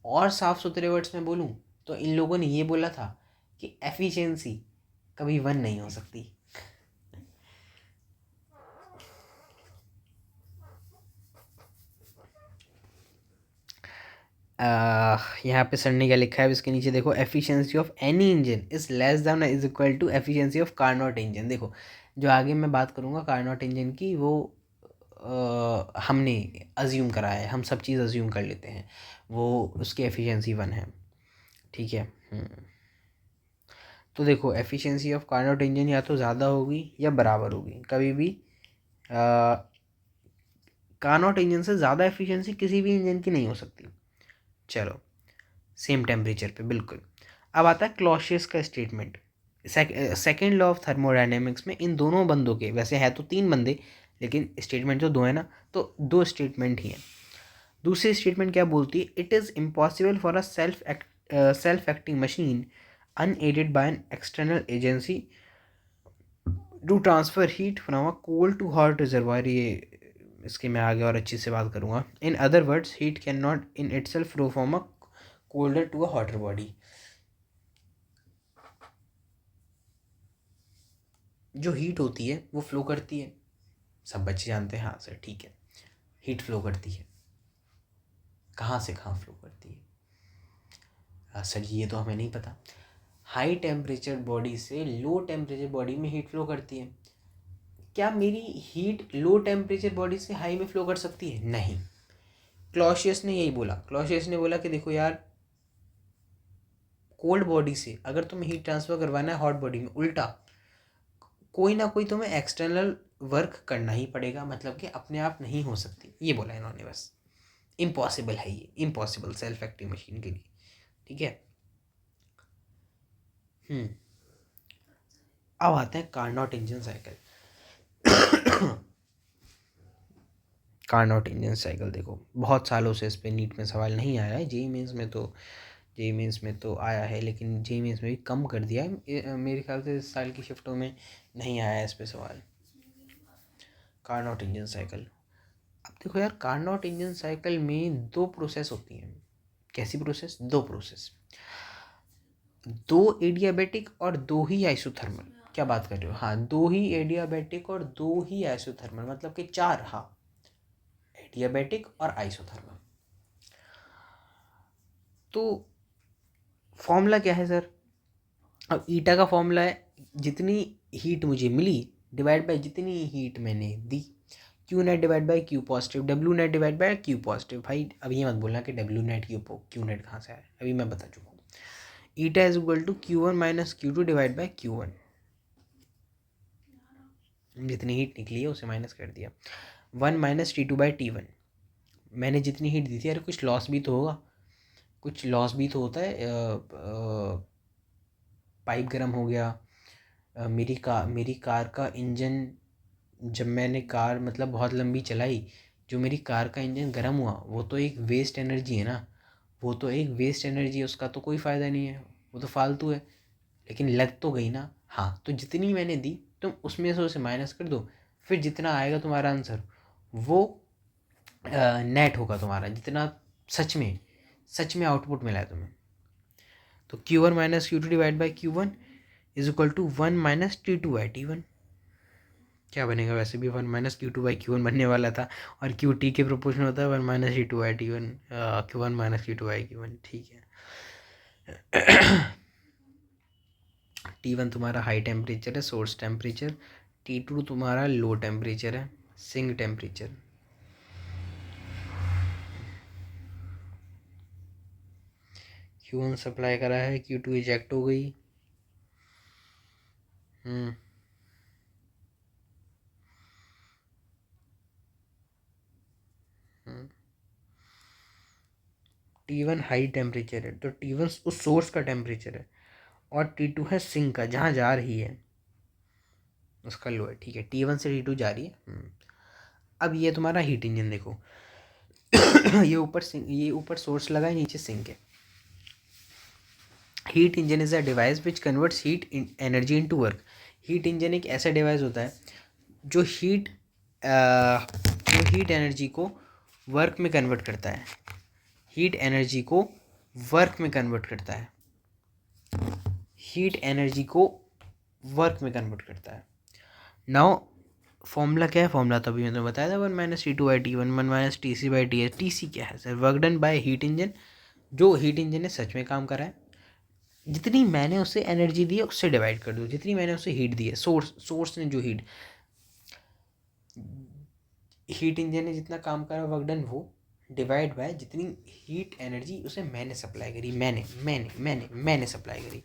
और साफ सुथरे वर्ड्स में बोलूं तो इन लोगों ने ये बोला था कि एफिशिएंसी कभी 1 नहीं हो सकती। यहाँ पे सर ने क्या लिखा है इसके नीचे देखो, efficiency of any engine is less than is equal to efficiency of Carnot engine. देखो जो आगे मैं बात करूँगा कार्नोट इंजन की, वो हमने अज्यूम करा है, हम सब चीज़ अज्यूम कर लेते हैं, वो उसकी एफिशिएंसी 1 है, ठीक है। तो देखो एफिशिएंसी ऑफ कार्नोट इंजन या तो ज़्यादा होगी या बराबर होगी, कभी भी कार्नोट इंजन से ज़्यादा एफिशिएंसी किसी भी इंजन की नहीं हो सकती। चलो सेम टेम्परेचर पे बिल्कुल। अब आता है क्लॉसियस का statement, second law of thermodynamics में इन दोनों बंदों के, वैसे है तो 3 बंदे लेकिन स्टेटमेंट तो 2 है ना, तो 2 स्टेटमेंट ही हैं। दूसरी स्टेटमेंट क्या बोलती है, it is impossible for a self acting machine unaided by an external agency to transfer heat from a cold to hot reservoir. ये इसके मैं आगे और अच्छी से बात करूँगा। In other words heat cannot in itself flow from a colder to a hotter body. जो हीट होती है वो फ्लो करती है, सब बच्चे जानते हैं, हाँ सर ठीक है, हीट फ्लो करती है, कहाँ से कहाँ फ्लो करती है? सर जी ये तो हमें नहीं पता। हाई टेम्परेचर बॉडी से लो टेम्परेचर बॉडी में हीट फ्लो करती है। क्या मेरी हीट लो टेम्परेचर बॉडी से हाई में फ्लो कर सकती है? नहीं। क्लॉसियस ने यही बोला, क्लॉसियस ने बोला कि देखो यार, कोल्ड बॉडी से अगर तुम्हें हीट ट्रांसफ़र करवाना है हॉट बॉडी में, उल्टा कोई ना कोई तुम्हें एक्सटर्नल वर्क करना ही पड़ेगा, मतलब कि अपने आप नहीं हो सकती, ये बोला इन्होंने बस। इम्पॉसिबल है ये, इम्पॉसिबल सेल्फ एक्टिंग मशीन के लिए, ठीक है। अब आते हैं Carnot engine cycle. Carnot engine cycle देखो बहुत सालों से इस पे नीट में सवाल नहीं आया है, जेई मेंस में तो आया है, लेकिन जेई मेंस में भी कम कर दिया है, मेरे ख्याल से इस साल की शिफ्टों में नहीं आया है इस पे सवाल। कार्नोट इंजन साइकिल, अब देखो यार कार्नोट इंजन साइकिल में 2 प्रोसेस होती हैं। कैसी प्रोसेस? 2 प्रोसेस, 2 एडियाबैटिक और 2 ही आइसोथर्मल। क्या बात कर रहे हो? हाँ 2 ही एडियाबैटिक और 2 ही आइसोथर्मल, मतलब कि 4, हाँ एडियाबैटिक और आइसोथर्मल। तो फॉर्मूला क्या है सर? अब ईटा का फॉर्मूला है जितनी हीट मुझे मिली डिवाइड बाय जितनी हीट मैंने दी, Q net divide by Q positive, W net divide by Q positive. भाई अब ये मत बोलना कि डब्ल्यू नेट क्यू नेट कहाँ से आया, अभी मैं बता चुका हूँ। Eta is equal to Q one minus Q two divide by Q one, जितनी हीट निकली है उसे माइनस कर दिया, 1 minus T two by T one. मैंने जितनी हीट दी थी, अरे कुछ लॉस भी तो होगा, कुछ लॉस भी तो होता है। पाइप गर्म हो गया, मेरी कार का इंजन, जब मैंने कार मतलब बहुत लंबी चलाई, जो मेरी कार का इंजन गर्म हुआ वो तो एक वेस्ट एनर्जी है ना, वो तो एक वेस्ट एनर्जी है, उसका तो कोई फ़ायदा नहीं है, वो तो फालतू है, लेकिन लग तो गई ना। हाँ तो जितनी मैंने दी तुम उसमें से उसे माइनस कर दो, फिर जितना आएगा तुम्हारा आंसर वो नेट होगा तुम्हारा, जितना सच में आउटपुट मिला है तुम्हें। तो Q one minus Q two divide by Q one is equal to 1 minus T two by T one. क्या बनेगा? वैसे भी 1 minus Q two by Q one बनने वाला था, और क्यू टी के प्रोपोर्शन होता है 1 minus T two by T one, Q one minus Q two by Q one, ठीक है। टी वन तुम्हारा हाई टेम्परेचर है, सोर्स टेम्परेचर, टी टू तुम्हारा लो टेम्परेचर है, sink temperature. Q one supply करा है, क्यू टू इजेक्ट हो गई। T1 हाई टेम्परेचर है, तो T1 उस सोर्स का टेम्परेचर है और T2 है सिंक का, जहाँ जा रही है उसका लो है। ठीक है, T1 से T2 जा रही है। अब ये तुम्हारा हीट इंजन देखो ये ऊपर सोर्स लगा है, नीचे सिंक है। Heat engine is a device which converts heat energy into work. Heat engine एक ऐसा डिवाइस होता है जो हीट एनर्जी को वर्क में कन्वर्ट करता है। हीट एनर्जी को वर्क में कन्वर्ट करता है। हीट एनर्जी को वर्क में कन्वर्ट करता है। नाउ फॉर्मूला क्या है? फॉर्मूला तो अभी मैंने बताया था, 1-T2/T1 1-Tc/Ts। टीसी क्या है sir? Work done by heat engine. जो हीट इंजन ने सच में काम करा है, जितनी मैंने उससे एनर्जी दी है उससे डिवाइड कर दो, जितनी मैंने उससे हीट दी है। सोर्स ने जो हीट इंजन ने जितना काम करा वर्क डन, वो डिवाइड बाय जितनी हीट एनर्जी उसे मैंने सप्लाई करी। मैंने सप्लाई करी।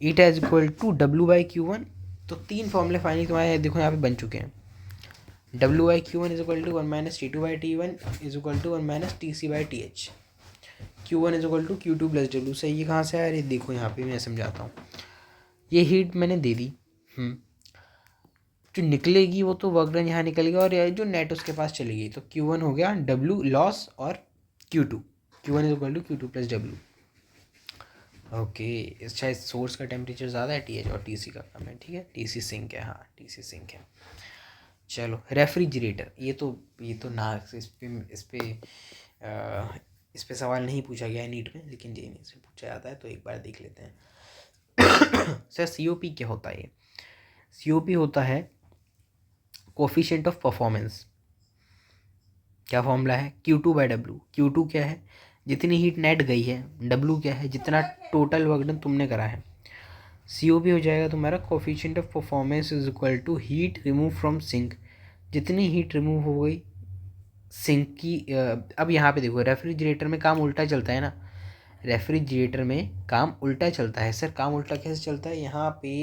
Eta is equal to W/Q1। तो 3 फॉर्मूले फाइनली तुम्हारे देखो यहाँ पे बन चुके हैं। W/Q1 is equal to 1-T2/T1 is equal to 1-Tc/Th। Q1 is equal to Q2 + W। से ये कहाँ से आया? अरे देखो यहाँ पे मैं समझाता हूँ। ये हीट मैंने दे दी, जो निकलेगी वो तो वर्क डन यहाँ निकल गया, और जो नेट उसके पास चली गई। तो Q1 हो गया W लॉस, और Q2 Q1 is equal to Q2 + W। Okay, शायद सोर्स का टेम्परेचर ज़्यादा है TH और TC का कम है। ठीक है, TC सिंक है। हाँ, TC सिंक है। चलो, रेफ्रिजरेटर। ये तो ना इस पे सवाल नहीं पूछा गया है नीट में, लेकिन JEE से पूछा जाता है, तो एक बार देख लेते हैं। सर COP क्या होता है? ये COP होता है कोफिशिएंट ऑफ परफॉर्मेंस। क्या फॉर्मूला है? Q2/W। Q2 क्या है? जितनी हीट नेट गई है। W क्या है? जितना टोटल वर्क डन तुमने करा है। COP हो जाएगा तुम्हारा coefficient of performance is equal to heat remove from sink. जितनी हीट रिमूव हो गई सिंक की। अब यहाँ पे देखो, रेफ्रिजरेटर में काम उल्टा चलता है ना। रेफ्रिजरेटर में काम उल्टा चलता है। सर काम उल्टा कैसे चलता है? यहाँ पे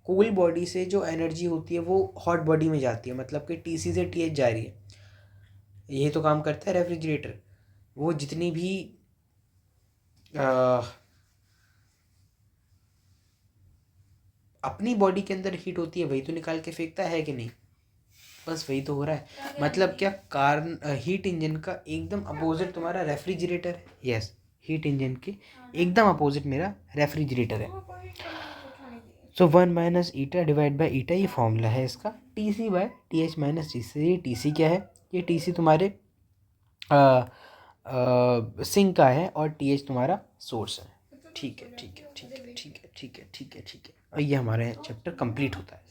कूल बॉडी से जो एनर्जी होती है वो हॉट बॉडी में जाती है, मतलब कि TC से TH जा रही है। यही तो काम करता है रेफ्रिजरेटर। वो जितनी भी अपनी बॉडी के अंदर हीट होती है वही तो निकाल के फेंकता है कि नहीं? बस वही तो हो रहा है। मतलब क्या हीट इंजन का एकदम अपोजिट तुम्हारा रेफ्रिजरेटर है। यस, हीट इंजन के एकदम अपोजिट मेरा रेफ्रिजरेटर है। सो 1-ईटा/ईटा, ये फॉर्मूला है इसका। TC/TH-TC। ये TC क्या है? ये TC तुम्हारे सिंक का है, और TH तुम्हारा सोर्स है। ठीक है। और ये हमारे चैप्टर कंप्लीट होता है।